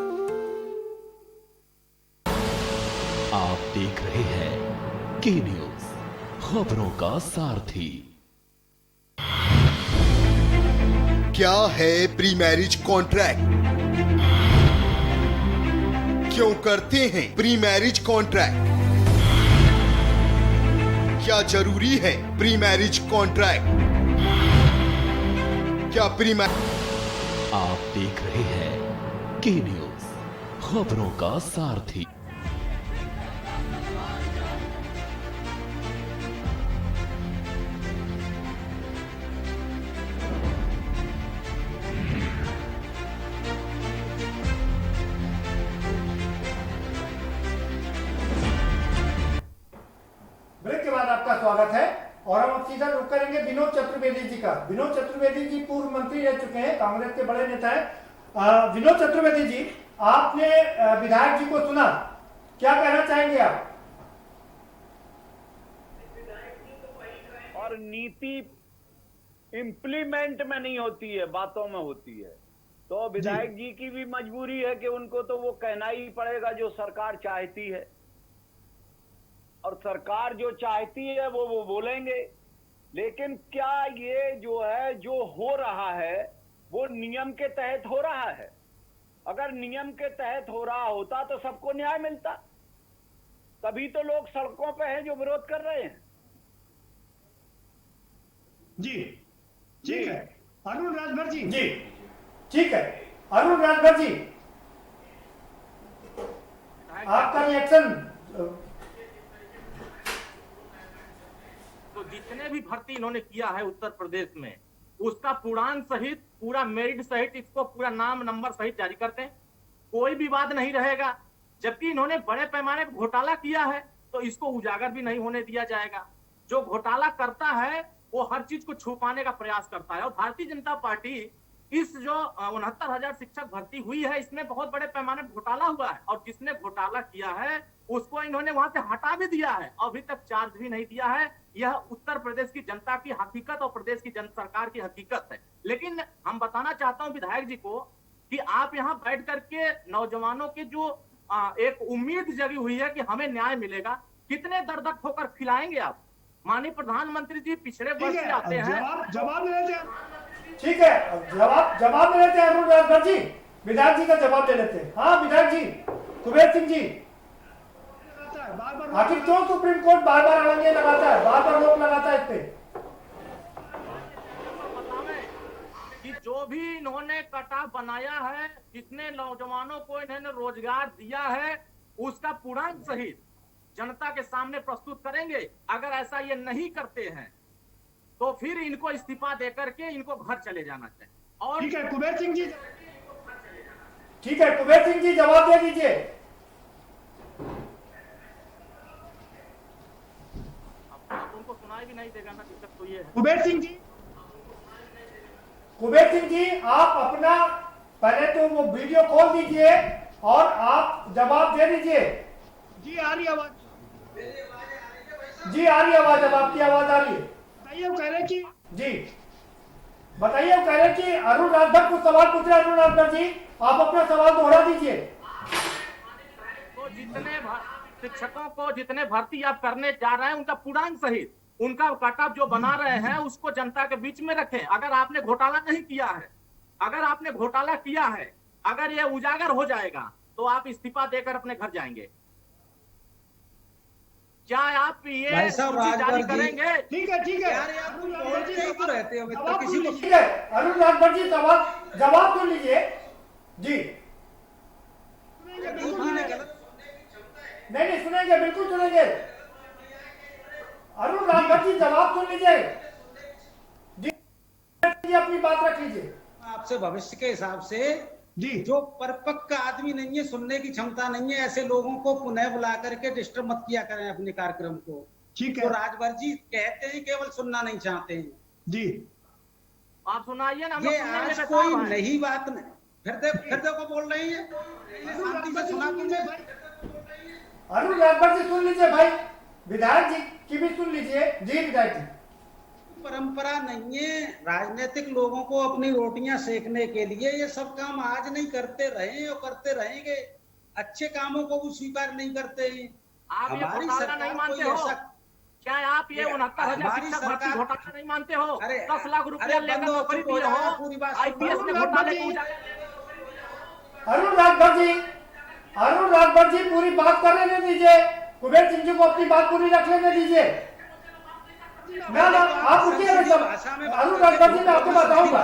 आप देख रहे हैं के न्यूज, खबरों का सारथी। क्या है प्री मैरिज कॉन्ट्रैक्ट? क्यों करते हैं प्री मैरिज कॉन्ट्रैक्ट? क्या जरूरी है प्री मैरिज कॉन्ट्रैक्ट? क्या प्री आप देख रहे हैं के न्यूज, खबरों का सारथी। ब्रेक के बाद आपका स्वागत है और हम अब सीधा रुक करेंगे विनोद चतुर्वेदी जी का। विनोद चतुर्वेदी जी पूर्व मंत्री रह चुके हैं, कांग्रेस के बड़े नेता हैं। विनोद चतुर्वेदी जी, आपने विधायक जी को सुना, क्या कहना चाहेंगे आप? और नीति इम्प्लीमेंट में नहीं होती है, बातों में होती है। तो विधायक जी की भी मजबूरी है कि उनको तो वो कहना ही पड़ेगा जो सरकार चाहती है, और सरकार जो चाहती है वो बोलेंगे। लेकिन क्या ये जो है जो हो रहा है वो नियम के तहत हो रहा है? अगर नियम के तहत हो रहा होता तो सबको न्याय मिलता, तभी तो लोग सड़कों पे हैं जो विरोध कर रहे हैं। जी ठीक है अरुण राजभर जी। जी ठीक है अरुण राजभर जी, आपका रिएक्शन। तो जितने भी भर्ती इन्होंने किया है उत्तर प्रदेश में, उसका पूर्णांक सहित, पूरा मेरिट सहित, इसको पूरा नाम नंबर सहित जारी करते हैं, कोई विवाद नहीं रहेगा। जबकि इन्होंने बड़े पैमाने पर घोटाला किया है तो इसको उजागर भी नहीं होने दिया जाएगा। जो घोटाला करता है वो हर चीज को छुपाने का प्रयास करता है। और भारतीय जनता पार्टी इस जो 69,000 शिक्षक भर्ती हुई है, इसमें बहुत बड़े पैमाने पर घोटाला हुआ है, और जिसने घोटाला किया है उसको इन्होंने वहां से हटा भी दिया है, अभी तक चार्ज भी नहीं दिया है। यह उत्तर प्रदेश की जनता की हकीकत और प्रदेश की सरकार की हकीकत है। लेकिन हम बताना चाहता हूं विधायक जी को कि आप यहां बैठ करके नौजवानों के जो एक उम्मीद जगी हुई है कि हमें न्याय मिलेगा, कितने दर्द होकर खिलाएंगे आप? माननीय प्रधानमंत्री जी पिछले वर्ष से आते हैं, जवाब ले लेते हैं। ठीक है, जवाब ले लेते हैं अरुण राजभर जी, विधायक जी का जवाब ले लेते हैं। हाँ विधायक जी, कुबेर सिंह जी, आखिर क्यों सुप्रीम कोर्ट बार बार अड़ंगे लगाता है, बार बार रोक लगाता है इस पे? कि जो भी इन्होंने कटा बनाया है, जितने नौजवानों को इन्होंने रोजगार दिया है, उसका पूर्णांक सहित जनता के सामने प्रस्तुत करेंगे। अगर ऐसा ये नहीं करते हैं तो फिर इनको इस्तीफा देकर के इनको घर चले जाना चाहिए। और ठीक है कुबेर सिंह जी, ठीक है कुबेर सिंह जी, जवाब दे दीजिए। आप उनको सुनाई भी नहीं देगा ना, दिक्कत तो ये है। कुबेर सिंह जी, कुबेर सिंह जी, आप अपना पहले तो वो वीडियो खोल दीजिए और आप जवाब दे दीजिए। जी आ रही आवाज, जी आ रही आवाज, अब आपकी आवाज आ रही है। बताइए वो कह रहे कि जी बताइए, वो कह रहे कि अरुण राजभर को सवाल पूछ रहे। अरुण राजभर जी, आप अपना सवाल दोहरा दीजिए। तो शिक्षकों को जितने भर्ती आप करने जा रहे हैं उनका पूर्णांक सहित उनका कट ऑफ जो बना रहे हैं उसको जनता के बीच में रखें। अगर आपने घोटाला नहीं किया है, अगर आपने घोटाला किया है, अगर ये उजागर हो जाएगा तो आप इस्तीफा देकर अपने घर जाएंगे। क्या आप ये सूची जारी करेंगे? ठीक है यार आप बोलते ही तो रहते हो, तो किसी को ठीक है अरुण राजभर जी जवाब तो लीजिए जी। नहीं सुनेंगे, बिल्कुल सुनेंगे। अरुण राजभर जी जवाब सुन लीजिए जी, अपनी बात रख लीजिए। आपसे भविष्य के हिसाब से जी जो परिपक्व आदमी नहीं है, सुनने की क्षमता नहीं है, ऐसे लोगों को पुनः बुला करके डिस्टर्ब मत किया करें अपने कार्यक्रम को। ठीक है। तो राजभर जी कहते हैं केवल सुनना नहीं चाहते हैं जी, आप सुनाइए ना। ये आज कोई नई बात नहीं, फिर देखो बोल रही है, शांति से सुना तुमने। अरुण राजभर जी सुन लीजिए भाई, विधायक जी की भी सुन लीजिए जी। विधायक जी परंपरा नहीं है राजनीतिक लोगों को अपनी रोटियां सेकने के लिए, ये सब काम आज नहीं करते रहे और करते रहेंगे। अच्छे कामों को भी स्वीकार नहीं करते हैं। आप ये घोटाला नहीं मानते हो? क्या आप ये 69,000 शिक्षक भर्ती घोटाला नहीं मानते हो? 10 लाख रुपया लेकर नौकरी दिए हो, आईपीएस में घोटाले को उजागर। अरुण राजभर जी पूरी बात कर लेने दीजिए, कुबेर सिंह जी को अपनी बात पूरी रख लेने दीजिए। ना आप रुकिए, अरुण राजभर जी मैं आपको बताऊंगा।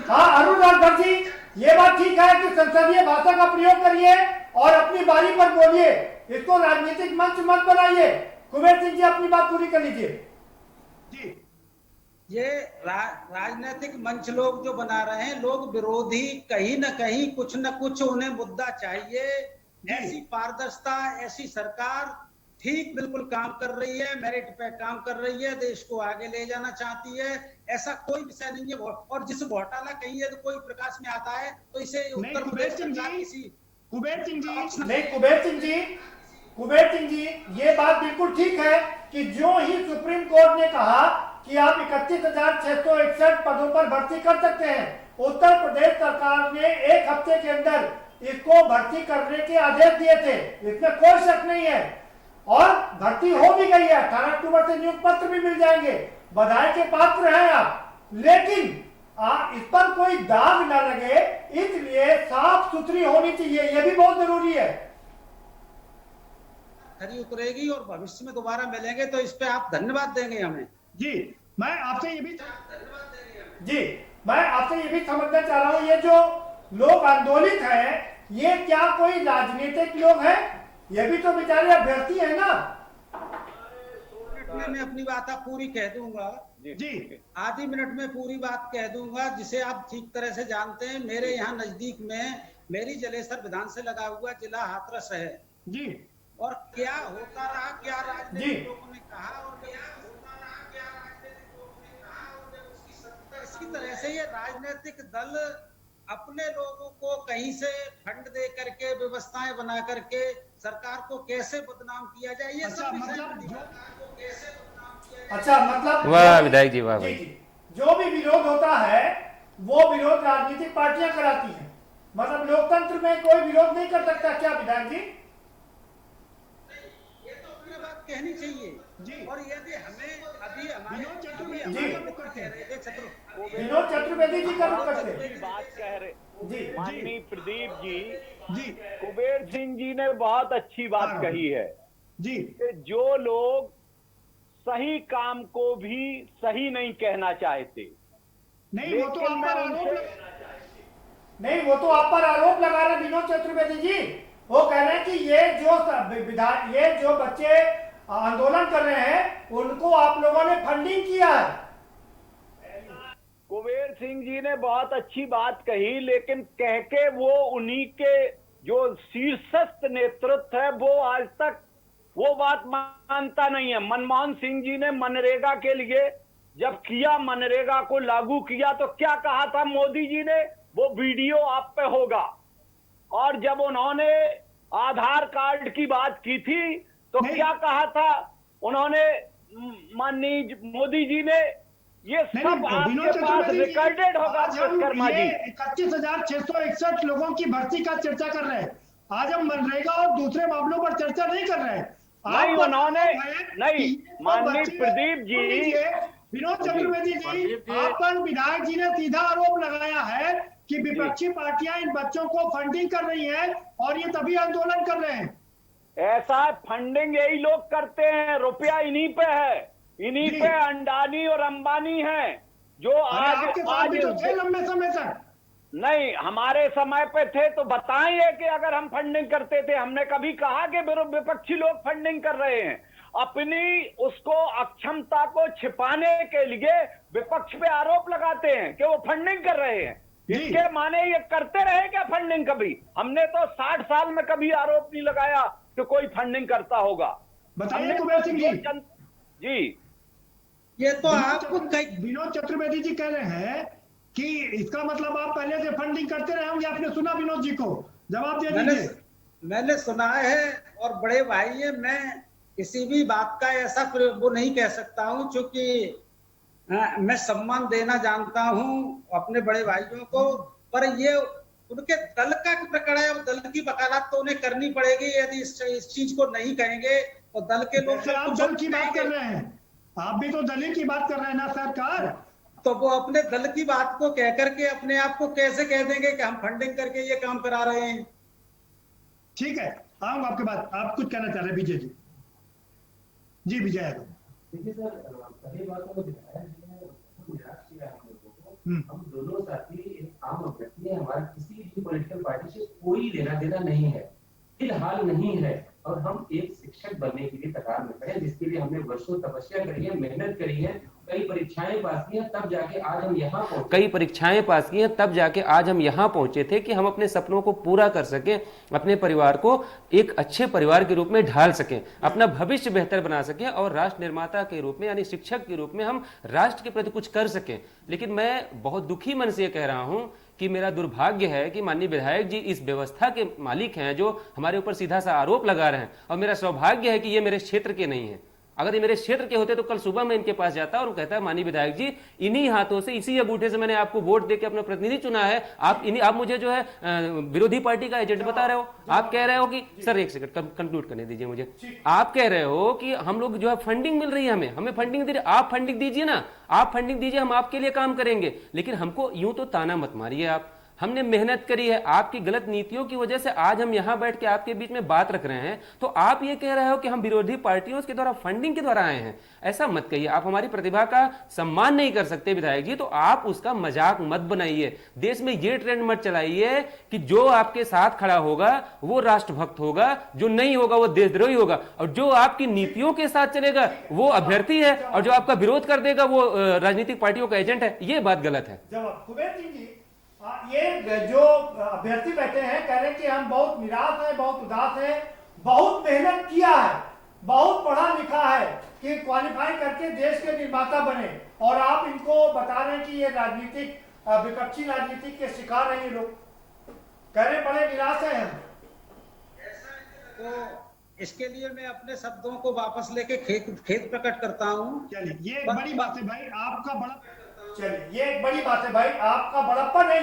हाँ अरुण राजभर जी ये बात ठीक है कि संसदीय भाषा का प्रयोग करिए और अपनी बारी पर बोलिए, इसको राजनीतिक मंच मत बनाइए। कुबेर सिंह जी अपनी बात पूरी कर लीजिए जी। ये राजनीतिक मंच लोग जो बना रहे हैं, लोग विरोधी कहीं न कहीं कुछ न कुछ उन्हें मुद्दा चाहिए। ऐसी पारदर्शिता, ऐसी सरकार ठीक बिल्कुल काम कर रही है, मेरिट पे काम कर रही है, देश को आगे ले जाना चाहती है। ऐसा कोई विषय नहीं है। और जिस घोटाला कहीं है तो कोई प्रकाश में आता है तो इसे उत्तर प्रदेश कुबेर सिंह जी नहीं, कुबेर सिंह जी ये बात बिल्कुल ठीक है कि जो ही सुप्रीम कोर्ट ने कहा कि आप 31,661 पदों पर भर्ती कर सकते हैं, उत्तर प्रदेश सरकार ने 1 हफ्ते के अंदर इसको भर्ती करने के आदेश दिए थे, इसमें कोई शक नहीं है। और भर्ती हो भी गई है, 18 अक्टूबर से नियुक्ति पत्र भी मिल जाएंगे, बधाई के पात्र हैं आप। लेकिन इस पर कोई दाग न लगे, इसलिए साफ सुथरी होनी चाहिए, यह भी बहुत जरूरी है। खरी उतरेगी और भविष्य में दोबारा मिलेंगे तो इस पे आप धन्यवाद देंगे हमें। जी मैं आपसे ये भी समझना चाह रहा हूँ, ये जो लोग आंदोलित हैं ये क्या कोई राजनीतिक लोग हैं? ये भी तो बेचारे अभ्यर्थी है ना। मैं अपनी बात आप पूरी कह दूंगा जी, आधी मिनट में पूरी बात कह दूंगा, जिसे आप ठीक तरह से जानते हैं। मेरे यहाँ नजदीक में मेरी जलेसर विधान से लगा हुआ जिला हाथरस है जी। और क्या होता रहा, क्या राजनीतिक लोगों ने कहा और क्या होता रहा, क्या राजनीतिक लोगों ने कहा और जब उसकी सत्ता। इसी तरह से ये राजनीतिक दल अपने लोगों को कहीं से फंड दे करके, व्यवस्थाएं बना करके सरकार को कैसे बदनाम किया जाए, ये सब मतलब वाह विधायक जी, वाह भाई। जो भी विरोध होता है वो विरोध राजनीतिक पार्टियां कराती हैं, मतलब लोकतंत्र में कोई विरोध नहीं कर सकता क्या विधायक जी? ये तो अपनी बात कहनी चाहिए जी। और यदि हमें अभी विनोद चतुर्वेदी जी बात कह रहे माननीय प्रदीप जी, कुबेर सिंह जी ने बहुत अच्छी बात कही है जी कि जो लोग सही काम को भी सही नहीं कहना चाहते। नहीं, वो तो आप पर आरोप लगा रहे विनोद चतुर्वेदी जी। वो कह रहे हैं कि ये जो बच्चे आंदोलन कर रहे हैं उनको आप लोगों ने फंडिंग किया है। कुबेर सिंह जी ने बहुत अच्छी बात कही, लेकिन कह के वो उन्हीं के जो शीर्षस्थ नेतृत्व है वो आज तक वो बात मानता नहीं है। मनमोहन सिंह जी ने मनरेगा के लिए जब किया, मनरेगा को लागू किया, तो क्या कहा था मोदी जी ने, वो वीडियो आप पे होगा। और जब उन्होंने आधार कार्ड की बात की थी तो क्या कहा था उन्होंने, माननीय मोदी जी ने, ये सब आपके पास रिकॉर्डेड होगा विश्वकर्मा जी। 31,661 लोगों की भर्ती का चर्चा कर रहे हैं। आज हम मनरेगा और दूसरे मामलों पर चर्चा नहीं कर रहे हैं। नहीं उन्होंने नहीं, माननीय प्रदीप जी, विनोद चतुर्वेदी जी, आप पर विधायक जी ने सीधा आरोप लगाया है कि विपक्षी पार्टियां इन बच्चों को फंडिंग कर रही हैं और ये तभी आंदोलन कर रहे हैं। ऐसा फंडिंग यही लोग करते हैं, रुपया इन्हीं पे है, इन्हीं पे अंडानी और अंबानी हैं जो आज तो थे लंबे समय तक। नहीं, हमारे समय पे थे तो बताइए कि अगर हम फंडिंग करते थे, हमने कभी कहा कि विपक्षी लोग फंडिंग कर रहे हैं। अपनी उसको अक्षमता को छिपाने के लिए विपक्ष पे आरोप लगाते हैं कि वो फंडिंग कर रहे हैं। इसके माने ये करते रहे क्या फंडिंग? कभी हमने तो 60 साल में कभी आरोप नहीं लगाया कि कोई फंडिंग करता होगा। बताइए कुबेर सिंह जी, ये तो आपको विनोद चतुर्वेदी जी कह रहे हैं कि इसका मतलब आप पहले से फंडिंग करते रहे होंगे। आपने सुना विनोद जी को? जवाब दे दीजिए। मैंने सुना है और बड़े भाई है, मैं किसी भी बात का ऐसा वो नहीं कह सकता हूं, क्योंकि मैं सम्मान देना जानता हूं अपने बड़े भाइयों को, पर ये उनके दल का प्रकरण है, दल की वकालत तो उन्हें करनी पड़ेगी। यदि इस चीज को नहीं कहेंगे तो दल के लोग आप दल की बात कर रहे हैं, आप भी तो दलील की बात कर रहे हैं ना सरकार। तो वो अपने दल की बात को कह करके अपने आप को कैसे कह देंगे कि हम फंडिंग करके ये काम करा रहे हैं? ठीक है, आऊंगा आपके बात। आप कुछ कहना चाह रहे हैं विजय जी? जी विजय यादव। देखिए सर, पहली बात तो निराश किया हम दोनों साथी एक आम अभ्यर्थी है, हमारा किसी भी पॉलिटिकल पार्टी से कोई लेना देना नहीं है, फिलहाल नहीं है, और हम एक शिक्षक बनने के लिए कतार में खड़े हैं, जिसके लिए हमने वर्षों तपस्या करी है, मेहनत करी है, कई परीक्षाएं पास की हैं, तब जाके आज हम यहाँ पहुंचे थे कि हम अपने सपनों को पूरा कर सकें, अपने परिवार को एक अच्छे परिवार के रूप में ढाल सकें, अपना भविष्य बेहतर बना सकें और राष्ट्र निर्माता के रूप में यानी शिक्षक के रूप में हम राष्ट्र के प्रति कुछ कर सकें। लेकिन मैं बहुत दुखी मन से कह रहा हूं कि मेरा दुर्भाग्य है कि माननीय विधायक जी इस व्यवस्था के मालिक हैं जो हमारे ऊपर सीधा सा आरोप लगा रहे हैं, और मेरा सौभाग्य है कि ये मेरे क्षेत्र के नहीं है। अगर ये मेरे क्षेत्र के होते तो कल सुबह मैं इनके पास जाता और कहता माननीय विधायक जी, इन्हीं हाथों से, इसी अंगूठे से मैंने आपको वोट देकर अपना प्रतिनिधि चुना है, आप मुझे जो है विरोधी पार्टी का एजेंट बता रहे हो। आप कह रहे हो कि सर एक सेकंड कंक्लूड करने दीजिए मुझे। आप कह रहे हो कि हम लोग जो है फंडिंग मिल रही है, हमें फंडिंग दे रही है। आप फंडिंग दीजिए ना, आप फंडिंग दीजिए, हम आपके लिए काम करेंगे, लेकिन हमको यूं तो ताना मत मारिए। आप हमने मेहनत करी है, आपकी गलत नीतियों की वजह से आज हम यहां बैठ के आपके बीच में बात रख रहे हैं, तो आप ये कह रहे हो कि हम विरोधी पार्टियों के द्वारा फंडिंग के द्वारा आए हैं। ऐसा मत कहिए। आप हमारी प्रतिभा का सम्मान नहीं कर सकते विधायक जी, तो आप उसका मजाक मत बनाइए। देश में ये ट्रेंड मत चलाइए कि जो आपके साथ खड़ा होगा वो राष्ट्रभक्त होगा, जो नहीं होगा वो देशद्रोही होगा, और जो आपकी नीतियों के साथ चलेगा वो अभ्यर्थी है, और जो आपका विरोध कर देगा वो राजनीतिक पार्टियों का एजेंट है। ये बात गलत है। कुबेर सिंह जी, ये जो अभ्यर्थी बैठे हैं कह रहे हैं कि हम बहुत निराश हैं, बहुत उदास हैं, बहुत मेहनत किया है, बहुत पढ़ा लिखा है कि क्वालिफाई करके देश के निर्माता बने, और आप इनको बता रहे हैं कि ये राजनीतिक विपक्षी राजनीति के शिकार हैं ये लोग। कह रहे बड़े निराश हैं हम। तो इसके लिए मैं अपने शब्दों को वापस लेके खेद प्रकट करता हूँ। चलिए, ये बड़ी बात है भाई, आपका बड़ा चलिए ये एक बड़ी बात है भाई, आपका बड़प्पन है,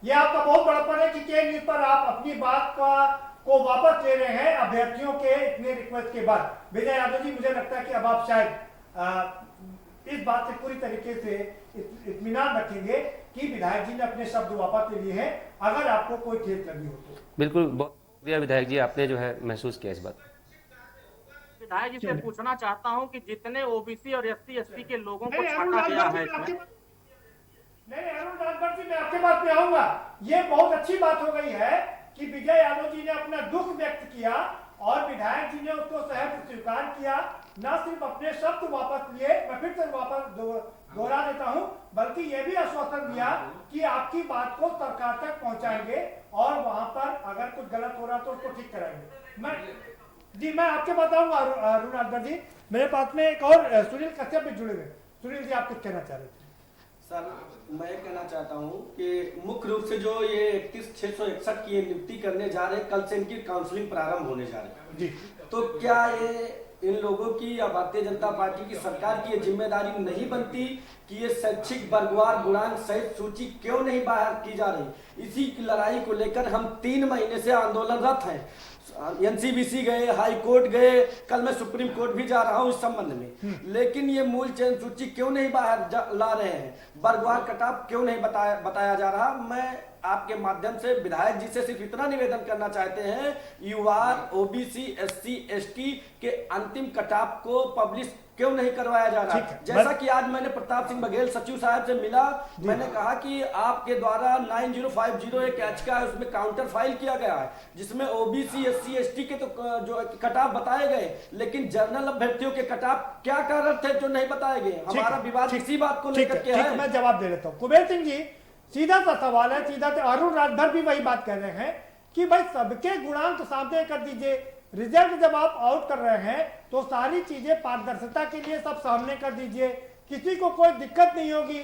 ये आपका बहुत बड़प्पन है कि केंद्र पर आप अपनी बात को वापस ले रहे हैं अभ्यर्थियों के इतने रिक्वेस्ट के बाद। विजय यादव जी, मुझे लगता है कि अब आप शायद इस बात से पूरी तरीके से इत्मीनान रखेंगे कि विधायक जी ने अपने शब्द वापस ले लिए हैं, अगर आपको कोई ठेस लगी हो तो। बिल्कुल, बहुत शुक्रिया विधायक जी, आपने जो है महसूस किया इस बात। विधायक जी से पूछना चाहता हूं कि जितने ओबीसी और एससी एसटी के लोगों को छाटा गया है इसमें। नहीं, अरुण राजभर जी, मैं आपके बात पे आऊंगा। ये बहुत अच्छी बात हो गई है कि विजय यादव जी ने अपना दुख व्यक्त किया और विधायक जी ने उसको सहर्ष स्वीकार किया, न सिर्फ अपने शब्द वापस लिए, मैं फिर से वापस दोहरा देता हूं, बल्कि ये भी आश्वासन दिया कि आपकी बात को सरकार तक पहुंचाएंगे और वहां पर अगर कुछ गलत हो रहा तो उसको ठीक कराएंगे। मैं आपके बताऊंगा अरुण राजभर जी। मेरे पास में एक और सुनील कश्यप भी जुड़े हुए। सुनील जी, आप कुछ कहना चाह रहे थे? सर, मैं कहना चाहता हूं कि मुख्य रूप से जो ये 31,661 की नियुक्ति करने जा रहे हैं, कल से इनकी काउंसलिंग प्रारंभ होने जा रही है। जी। तो क्या ये इन लोगों की या भारतीय जनता पार्टी की सरकार की ये जिम्मेदारी नहीं बनती कि ये शैक्षिक वर्गवार गुणांक सहित सूची क्यों नहीं बाहर की जा रही? इसी की लड़ाई को लेकर हम 3 महीने से आंदोलनरत हैं। एनसीबीसी गए, हाई कोर्ट गए, कल मैं सुप्रीम कोर्ट भी जा रहा हूं इस संबंध में, लेकिन ये मूल चयन सूची क्यों नहीं बाहर ला रहे हैं? वर्गवार कटाव क्यों नहीं बताया जा रहा? मैं आपके माध्यम से विधायक जी से सिर्फ इतना निवेदन करना चाहते हैं, यूआर, ओबीसी, एससी, एसटी के अंतिम कटाव को पब्लिश क्यों नहीं करवाया जा रहा? जैसा कि आज मैंने प्रताप सिंह बघेल सचिव साहब से मिला, मैंने कहा कि आपके द्वारा 9050 एक याचिका है, उसमें काउंटर फाइल किया गया है, जिसमें ओबीसी, एससी, एसटी के तो जो कटाव बताए गए, लेकिन जनरल अभ्यर्थियों के कटाव क्या कारण थे जो नहीं बताए गए? हमारा विवाद इसी बात को लेकर के है। मैं जवाब दे देता हूँ। कुबेर सिंह जी, सीधा सा सवाल है, सीधा से अरुण राजभर भी वही बात कह रहे हैं कि भाई सबके गुणांक सामने कर दीजिए। रिजल्ट जब आप आउट कर रहे हैं तो सारी चीजें पारदर्शिता के लिए सब सामने कर दीजिए, किसी को कोई दिक्कत नहीं होगी।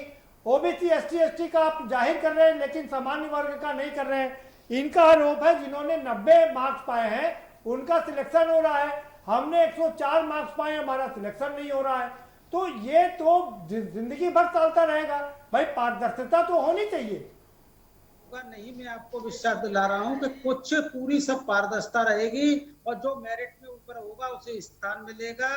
ओबीसी, एसटी, एसटी का आप जाहिर कर रहे हैं लेकिन सामान्य वर्ग का नहीं कर रहे हैं। इनका आरोप है जिन्होंने 90 मार्क्स पाए हैं उनका सिलेक्शन हो रहा है, हमने 104 मार्क्स पाए, हमारा सिलेक्शन नहीं हो रहा है। तो ये तो जिंदगी भर चलता रहेगा। भाई पारदर्शिता तो होनी चाहिए। नहीं, मैं आपको विश्वास दिला रहा हूं कि कुछ पूरी सब पारदर्शिता रहेगी और जो मेरिट में ऊपर होगा उसे स्थान मिलेगा,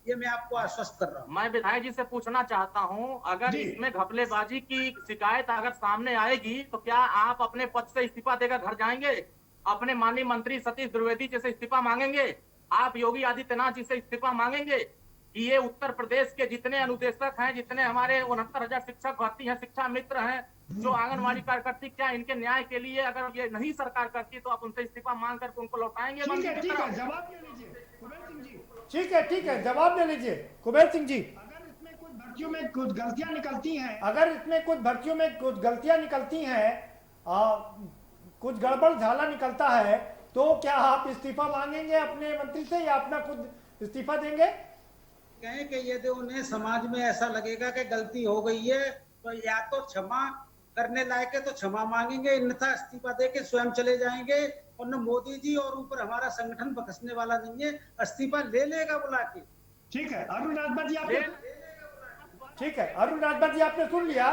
ये मैं आपको आश्वस्त कर रहा हूं। मैं विधायक जी से पूछना चाहता हूं, अगर इसमें घपलेबाजी की शिकायत अगर सामने आएगी तो क्या आप अपने पद से इस्तीफा देकर घर जाएंगे? अपने माननीय मंत्री सतीश द्विवेदी जी से इस्तीफा मांगेंगे? आप योगी आदित्यनाथ जी से इस्तीफा मांगेंगे कि ये उत्तर प्रदेश के जितने अनुदेशक हैं, जितने हमारे 69,000 शिक्षक भर्ती हैं, शिक्षा मित्र हैं, जो आंगनबाड़ी कार्यकर्ती, क्या इनके न्याय के लिए अगर ये नहीं सरकार करती तो आप उनसे इस्तीफा मांग करके उनको लौटाएंगे? ठीक है, जवाब दे लीजिए कुबेर सिंह जी। ठीक है, जवाब दे लीजिए कुबेर सिंह जी। अगर इसमें कुछ भर्तियों में कुछ गलतियां निकलती हैं, अगर इसमें कुछ भर्तियों में कुछ गलतियां निकलती हैं, कुछ गड़बड़ झाला निकलता है, तो क्या आप इस्तीफा मांगेंगे अपने मंत्री से या अपना खुद इस्तीफा देंगे? कहें कि यदि उन्हें समाज में ऐसा लगेगा कि गलती हो गई है तो या तो क्षमा करने लायक है तो क्षमा मांगेंगे, अन्यथा इस्तीफा देके स्वयं चले जाएंगे। और न मोदी जी और ऊपर हमारा संगठन बखसने वाला नहीं है, इस्तीफा ले लेगा बुला के। ठीक है अरुण राजभर जी, आपने ठीक है अरुण राजभर जी आपने सुन लिया।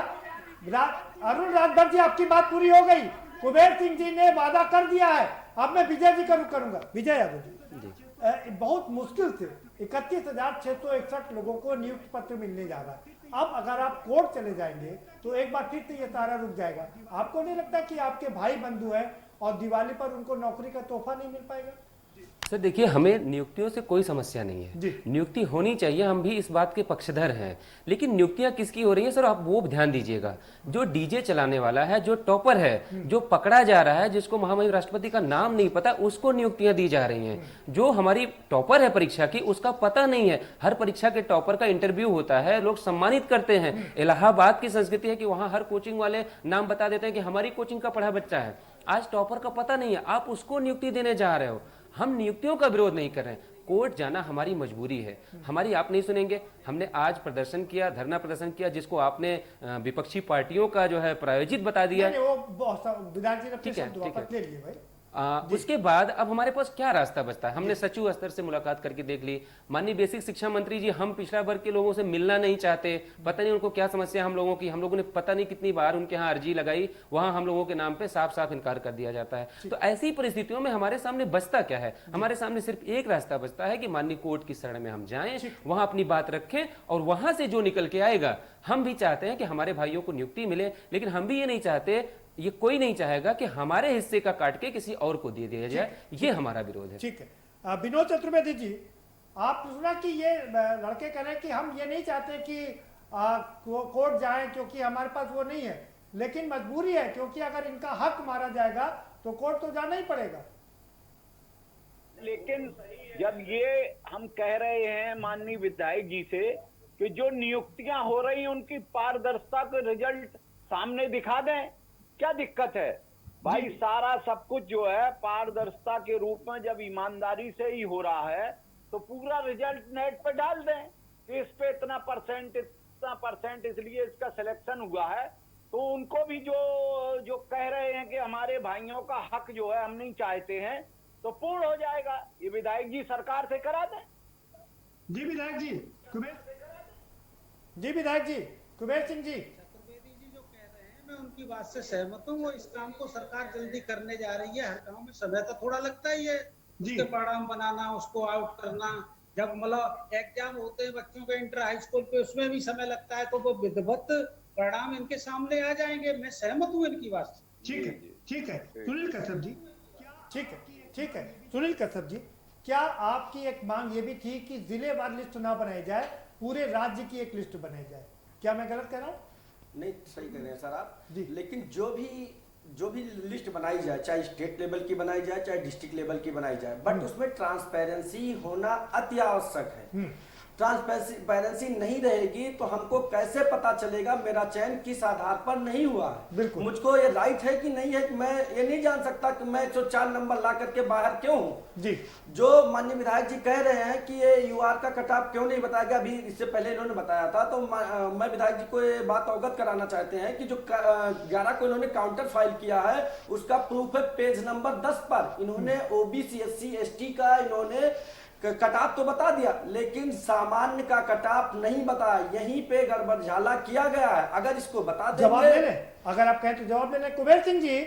अरुण राजभर जी आपकी बात पूरी हो गई। कुबेर सिंह जी ने वादा कर दिया है। अब मैं विजय जी का रुख करूंगा। विजय यादव जी, बहुत मुश्किल से 31,661 लोगों को नियुक्ति पत्र मिलने जा रहा है। अब अगर आप कोर्ट चले जाएंगे तो एक बार फिर से ये सारा रुक जाएगा। आपको नहीं लगता कि आपके भाई बंधु हैं और दिवाली पर उनको नौकरी का तोहफा नहीं मिल पाएगा? सर देखिए, हमें नियुक्तियों से कोई समस्या नहीं है, नियुक्ति होनी चाहिए, हम भी इस बात के पक्षधर हैं। लेकिन नियुक्तियां किसकी हो रही है सर, आप वो ध्यान दीजिएगा। जो डीजे चलाने वाला है, जो टॉपर है, जो पकड़ा जा रहा है, जिसको महामहिम राष्ट्रपति का नाम नहीं पता, उसको नियुक्तियां दी जा रही हैं। जो हमारी टॉपर है परीक्षा की, उसका पता नहीं है। हर परीक्षा के टॉपर का इंटरव्यू होता है, लोग सम्मानित करते हैं। इलाहाबाद की संस्कृति है कि वहां हर कोचिंग वाले नाम बता देते हैं कि हमारी कोचिंग का पढ़ा बच्चा है। आज टॉपर का पता नहीं है, आप उसको नियुक्ति देने जा रहे हो। हम नियुक्तियों का विरोध नहीं कर रहे हैं, कोर्ट जाना हमारी मजबूरी है। हमारी आप नहीं सुनेंगे। हमने आज प्रदर्शन किया, धरना प्रदर्शन किया, जिसको आपने विपक्षी पार्टियों का जो है प्रायोजित बता दिया। ठीक है। उसके बाद अब हमारे पास क्या रास्ता बचता है? हमने सचिव स्तर से मुलाकात करके देख ली। माननीय बेसिक शिक्षा मंत्री जी, हम पिछड़ा वर्ग के लोगों से मिलना नहीं चाहते, पता नहीं उनको क्या समस्या हम लोगों की। हम लोगों ने पता नहीं कितनी बार उनके यहाँ अर्जी लगाई, वहां हम लोगों के नाम पे साफ साफ इनकार कर दिया जाता है। तो ऐसी परिस्थितियों में हमारे सामने बचता क्या है? हमारे सामने सिर्फ एक रास्ता बचता है कि माननीय कोर्ट की शरण में हम जाएं, वहां अपनी बात रखें और वहां से जो निकल के आएगा। हम भी चाहते हैं कि हमारे भाइयों को नियुक्ति मिले, लेकिन हम भी ये नहीं चाहते, ये कोई नहीं चाहेगा कि हमारे हिस्से का काट के किसी और को दे दिया जाए। ये हमारा विरोध है। ठीक है। विनोद चतुर्वेदी जी, आप सुना कि ये लड़के कह रहे हैं कि हम ये नहीं चाहते कि कोर्ट जाएं क्योंकि हमारे पास वो नहीं है, लेकिन मजबूरी है क्योंकि अगर इनका हक मारा जाएगा तो कोर्ट तो जाना ही पड़ेगा। लेकिन जब ये हम कह रहे हैं माननीय विधायक जी से कि जो नियुक्तियां हो रही हैं उनकी पारदर्शिता के रिजल्ट सामने दिखा दें, क्या दिक्कत है भाई? सारा सब कुछ जो है पारदर्शिता के रूप में जब ईमानदारी से ही हो रहा है तो पूरा रिजल्ट नेट पे डाल दें कि इस पे इतना परसेंट इसलिए इसका सिलेक्शन हुआ है। तो उनको भी जो कह रहे हैं कि हमारे भाइयों का हक जो है हम नहीं चाहते हैं, तो पूर्ण हो जाएगा। ये विधायक जी सरकार से करा दें। जी विधायक जी कुबेर सिंह जी। चतुर्वेदी जी जो कह रहे हैं मैं उनकी बात से सहमत हूँ। वो इस काम को सरकार जल्दी करने जा रही है। हर काम में समय तो थोड़ा लगता ही है, उसके परिणाम बनाना, उसको आउट करना। जब मतलब एग्जाम होते हैं बच्चों के इंटर हाई स्कूल पे, उसमें भी समय लगता है, तो वो विधिवत परिणाम इनके सामने आ जाएंगे। मैं सहमत हूँ इनकी बात से। ठीक है सुनील कश्यप जी। ठीक है सुनील कश्यप जी, क्या आपकी एक मांग ये भी थी कि जिलेवार लिस्ट ना बनाई जाए, पूरे राज्य की एक लिस्ट बनाई जाए? क्या मैं गलत कह रहा हूँ? नहीं, सही कह रहे हैं सर आप जी। लेकिन जो भी लिस्ट बनाई जाए, चाहे स्टेट लेवल की बनाई जाए चाहे डिस्ट्रिक्ट लेवल की बनाई जाए, बट उसमें ट्रांसपेरेंसी होना अति आवश्यक है। ट्रांसपेरेंसी नहीं रहेगी तो हमको कैसे पता चलेगा मेरा चयन किस आधार पर नहीं हुआ है? मुझको ये राइट है कि नहीं है कि मैं ये नहीं जान सकता कि मैं 104 नंबर ला करके बाहर क्यों हूँ जी। जो माननीय विधायक जी कह रहे हैं कि ये यूआर का कट ऑफ क्यों नहीं बताया गया, अभी इससे पहले इन्होंने बताया था, तो मैं विधायक जी को ये बात अवगत कराना चाहते हैं कि जो 11 को इन्होंने काउंटर फाइल किया है उसका प्रूफ है पेज नंबर 10 पर। इन्होंने ओबीसी SC ST का इन्होंने कटाप तो बता दिया, लेकिन सामान्य का कटाप नहीं बताया। यहीं पे गड़बड़झाला किया गया है। अगर इसको बता देंगे, जवाब ले लें, अगर आप कहें तो जवाब ले लें। कुबेर सिंह जी,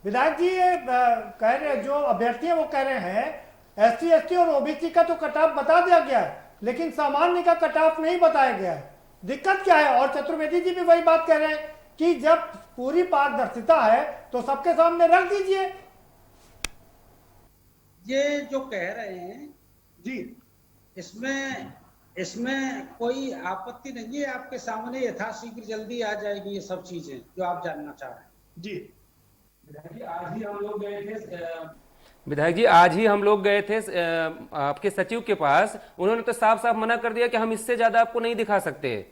विधायक जी कह रहे हैं, जो अभ्यर्थी है वो कह रहे हैं SC ST और OBC का तो कटाप बता दिया गया है, लेकिन सामान्य का कटाप नहीं बताया गया है। दिक्कत क्या है? और चतुर्वेदी जी भी वही बात कह रहे हैं कि जब पूरी पारदर्शिता है तो सबके सामने रख दीजिए। ये जो कह रहे हैं जी, इसमें कोई आपत्ति नहीं है। आपके सामने यथाशीघ्र जल्दी आ जाएगी ये सब चीजें जो आप जानना चाह रहे हैं। जी विधायक जी, आज ही हम लोग गए थे आपके सचिव के पास। उन्होंने तो साफ साफ मना कर दिया कि हम इससे ज्यादा आपको नहीं दिखा सकते।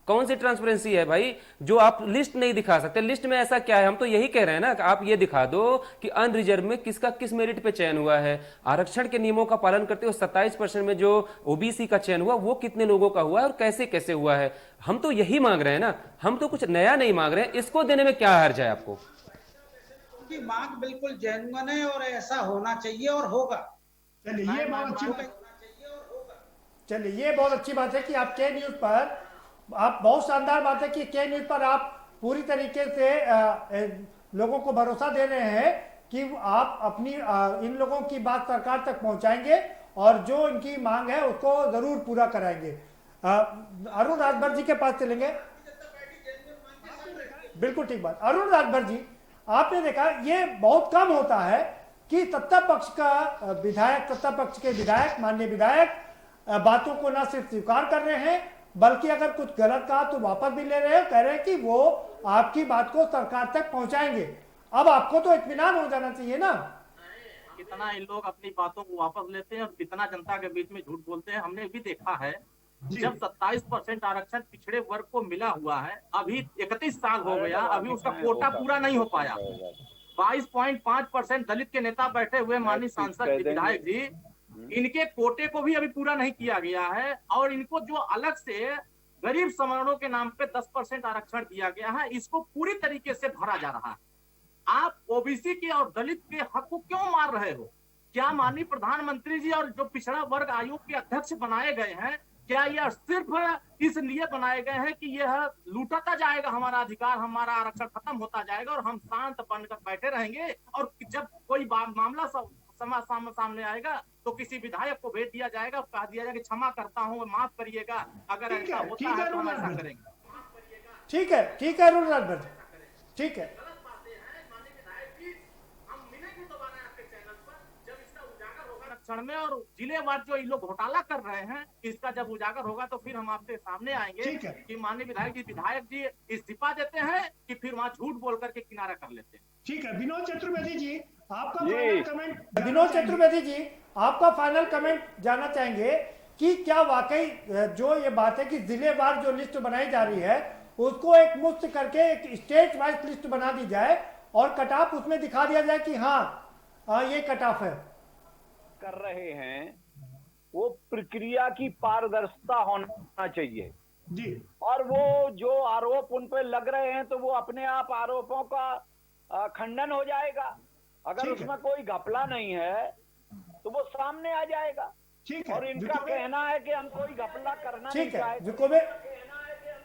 कौन सी ट्रांसपेरेंसी है भाई जो आप लिस्ट नहीं दिखा सकते? लिस्ट में ऐसा क्या है? हम तो यही कह रहे हैं ना कि आप ये दिखा दो कि अनरिजर्व में किसका किस मेरिट पे चयन हुआ है। आरक्षण के नियमों का पालन करते हुए 27% में जो OBC का चयन हुआ वो कितने लोगों का हुआ है और कैसे कैसे हुआ है। हम तो यही मांग रहे हैं ना, हम तो कुछ नया नहीं मांग रहे हैं। इसको देने में क्या हर्ज है आपको? उनकी मांग बिल्कुल जेन्युइन है और ऐसा होना चाहिए और होगा। चलिए ये बहुत अच्छी बात है कि आप के न्यूज पर, आप बहुत शानदार बात है कि के न्यूज पर आप पूरी तरीके से लोगों को भरोसा दे रहे हैं कि आप अपनी इन लोगों की बात सरकार तक पहुंचाएंगे और जो इनकी मांग है उसको जरूर पूरा कराएंगे। अरुण राजभर जी के पास चलेंगे। बिल्कुल ठीक बात। अरुण राजभर जी, आपने देखा ये बहुत कम होता है कि सत्ता पक्ष के विधायक, माननीय विधायक बातों को ना सिर्फ स्वीकार कर रहे हैं बल्कि अगर कुछ गलत कहा तो वापस भी ले रहे हैं, कह रहे हैं कि वो आपकी बात को सरकार तक पहुंचाएंगे। अब आपको तो इत्मीनान हो जाना चाहिए ना। कितना इन लोग अपनी बातों को वापस लेते हैं और कितना जनता के बीच में झूठ बोलते हैं। हमने भी देखा है जब 27% आरक्षण पिछड़े वर्ग को मिला हुआ है, अभी 31 साल हो गया, अभी उसका कोटा पूरा नहीं हो पाया। 22.5% दलित के नेता बैठे हुए माननीय सांसद विधायक जी, इनके कोटे को भी अभी पूरा नहीं किया गया है और इनको जो अलग से गरीब सवर्णों के नाम पे 10% आरक्षण दिया गया है, इसको पूरी तरीके से भरा जा रहा है। आप OBC के और दलित के हक को क्यों मार रहे हो? क्या माननीय प्रधानमंत्री जी और जो पिछड़ा वर्ग आयोग के अध्यक्ष बनाए गए हैं, क्या यह सिर्फ इसलिए बनाए गए हैं कि यह लूटता जाएगा हमारा अधिकार, हमारा आरक्षण खत्म होता जाएगा और हम शांत बनकर बैठे रहेंगे और जब कोई मामला सामने आएगा तो किसी विधायक को भेज दिया जाएगा, कहा दिया जाएगा क्षमा करता हूं, माफ करिएगा, अगर ऐसा होता है तो हम ऐसा करेंगे। ठीक है अरुण राजभर, ठीक है। में और जिलेवार जो ये लोग घोटाला कर रहे हैं, इसका जब उजागर होगा तो फिर हम आपके सामने आएंगे कि माननीय विधायक जी इस्तीफा देते हैं कि फिर वहाँ झूठ बोल करके किनारा कर लेते हैं। ठीक है, विनोद चतुर्वेदी जी आपका फाइनल कमेंट। विनोद चतुर्वेदी जी आपका फाइनल कमेंट जानना चाहेंगे कि क्या वाकई जो ये बात है कि जिलेवार जो लिस्ट बनाई जा रही है उसको एक मुफ्त करके एक स्टेट वाइज लिस्ट बना दी जाए और कट ऑफ उसमें दिखा दिया जाए कि हाँ ये कट ऑफ है। कर रहे हैं वो प्रक्रिया की पारदर्शिता होना चाहिए जी। और वो जो आरोप उन पे लग रहे हैं तो वो अपने आप आरोपों का खंडन हो जाएगा। अगर उसमें कोई घपला नहीं है तो वो सामने आ जाएगा। ठीक है। और इनका कहना है कि हम कोई घपला करना नहीं ठीक है चाहते, विकोबे,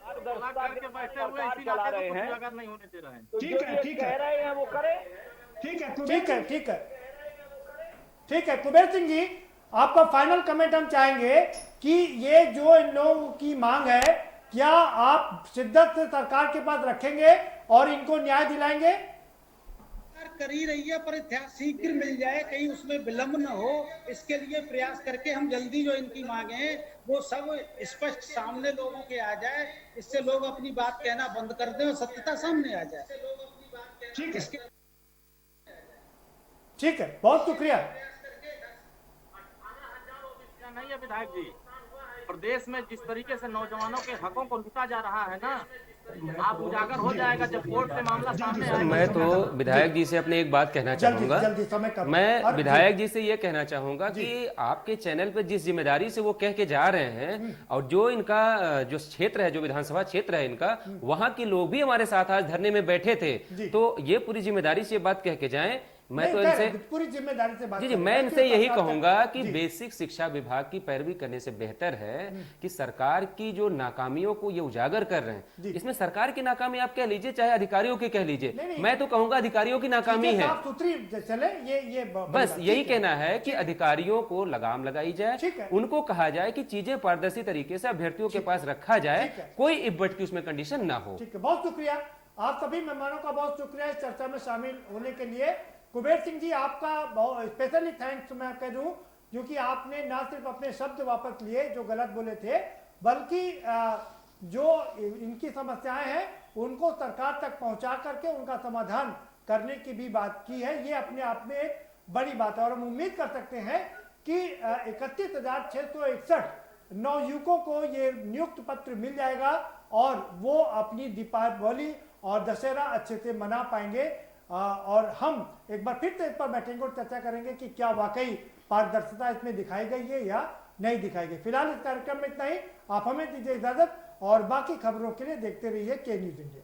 सरकार चला रहे हैं, नहीं होने दे रहे हैं। तो ठीक जो है, ये ठीक कह है। रहे हैं वो करे। ठीक है ठीक है, ठीक है, ठीक है। कुबेर सिंह जी, आपका फाइनल कमेंट हम चाहेंगे कि ये जो इन लोगों की मांग है, क्या आप शिद्दत से सरकार के पास रखेंगे और इनको न्याय दिलाएंगे? कर ही रही है, पर इतिहास शीघ्र मिल जाए, कहीं उसमें विलंब न हो, इसके लिए प्रयास करके हम जल्दी जो इनकी मांगे हैं वो सब स्पष्ट सामने लोगों के आ जाए, इससे लोग अपनी बात कहना बंद कर दें और सत्यता सामने आ जाए। ठीक है, ठीक है, बहुत शुक्रिया। नहीं है विधायक जी, प्रदेश में जिस तरीके से नौजवानों के हकों को लूटा जा रहा है ना, आप उजागर हो जाएगा जब कोर्ट से मामला सामने आएगा। मैं तो विधायक जी से अपने एक बात कहना चाहूंगा। जल्दी समय कम। मैं विधायक जी से ये कहना चाहूंगा कि आपके चैनल पे जिस जिम्मेदारी से वो कह के जा रहे हैं, और जो इनका जो क्षेत्र है, जो विधानसभा क्षेत्र है इनका, वहां के लोग भी हमारे साथ आज धरने में बैठे थे, तो ये पूरी जिम्मेदारी से बात कह के जाएं। मैं तो इनसे पूरी जिम्मेदारी से बात जी मैं इनसे यही कहूंगा कि बेसिक शिक्षा विभाग की पैरवी करने से बेहतर है कि सरकार की जो नाकामियों को ये उजागर कर रहे हैं, इसमें सरकार की नाकामी आप कह लीजिए चाहे अधिकारियों की कह लीजिए, मैं तो कहूंगा अधिकारियों की नाकामी है। चले ये बस यही कहना है कि अधिकारियों को लगाम लगाई जाए, उनको कहा जाए कि चीजें पारदर्शी तरीके से अभ्यर्थियों के पास रखा जाए, कोई इब्बट की उसमें कंडीशन ना हो। ठीक है, बहुत शुक्रिया। आप सभी मेहमानों का बहुत शुक्रिया इस चर्चा में शामिल होने के लिए। कुबेर सिंह जी, आपका बहुत स्पेशली थैंक्स मैं कह दूं, क्योंकि आपने ना सिर्फ अपने शब्द वापस लिए जो गलत बोले थे, बल्कि जो इनकी समस्याएं हैं उनको सरकार तक पहुंचा करके उनका समाधान करने की भी बात की है। ये अपने आप में एक बड़ी बात है और हम उम्मीद कर सकते हैं कि 31,661 नवयुवकों को ये नियुक्त पत्र मिल जाएगा और वो अपनी दीपावली और दशहरा अच्छे से मना पाएंगे। और हम एक बार फिर से इस पर बैठेंगे और चर्चा करेंगे कि क्या वाकई पारदर्शिता इसमें दिखाई गई है या नहीं दिखाई गई। फिलहाल इस कार्यक्रम में इतना ही। आप हमें दीजिए इजाजत और बाकी खबरों के लिए देखते रहिए के न्यूज़ इंडिया।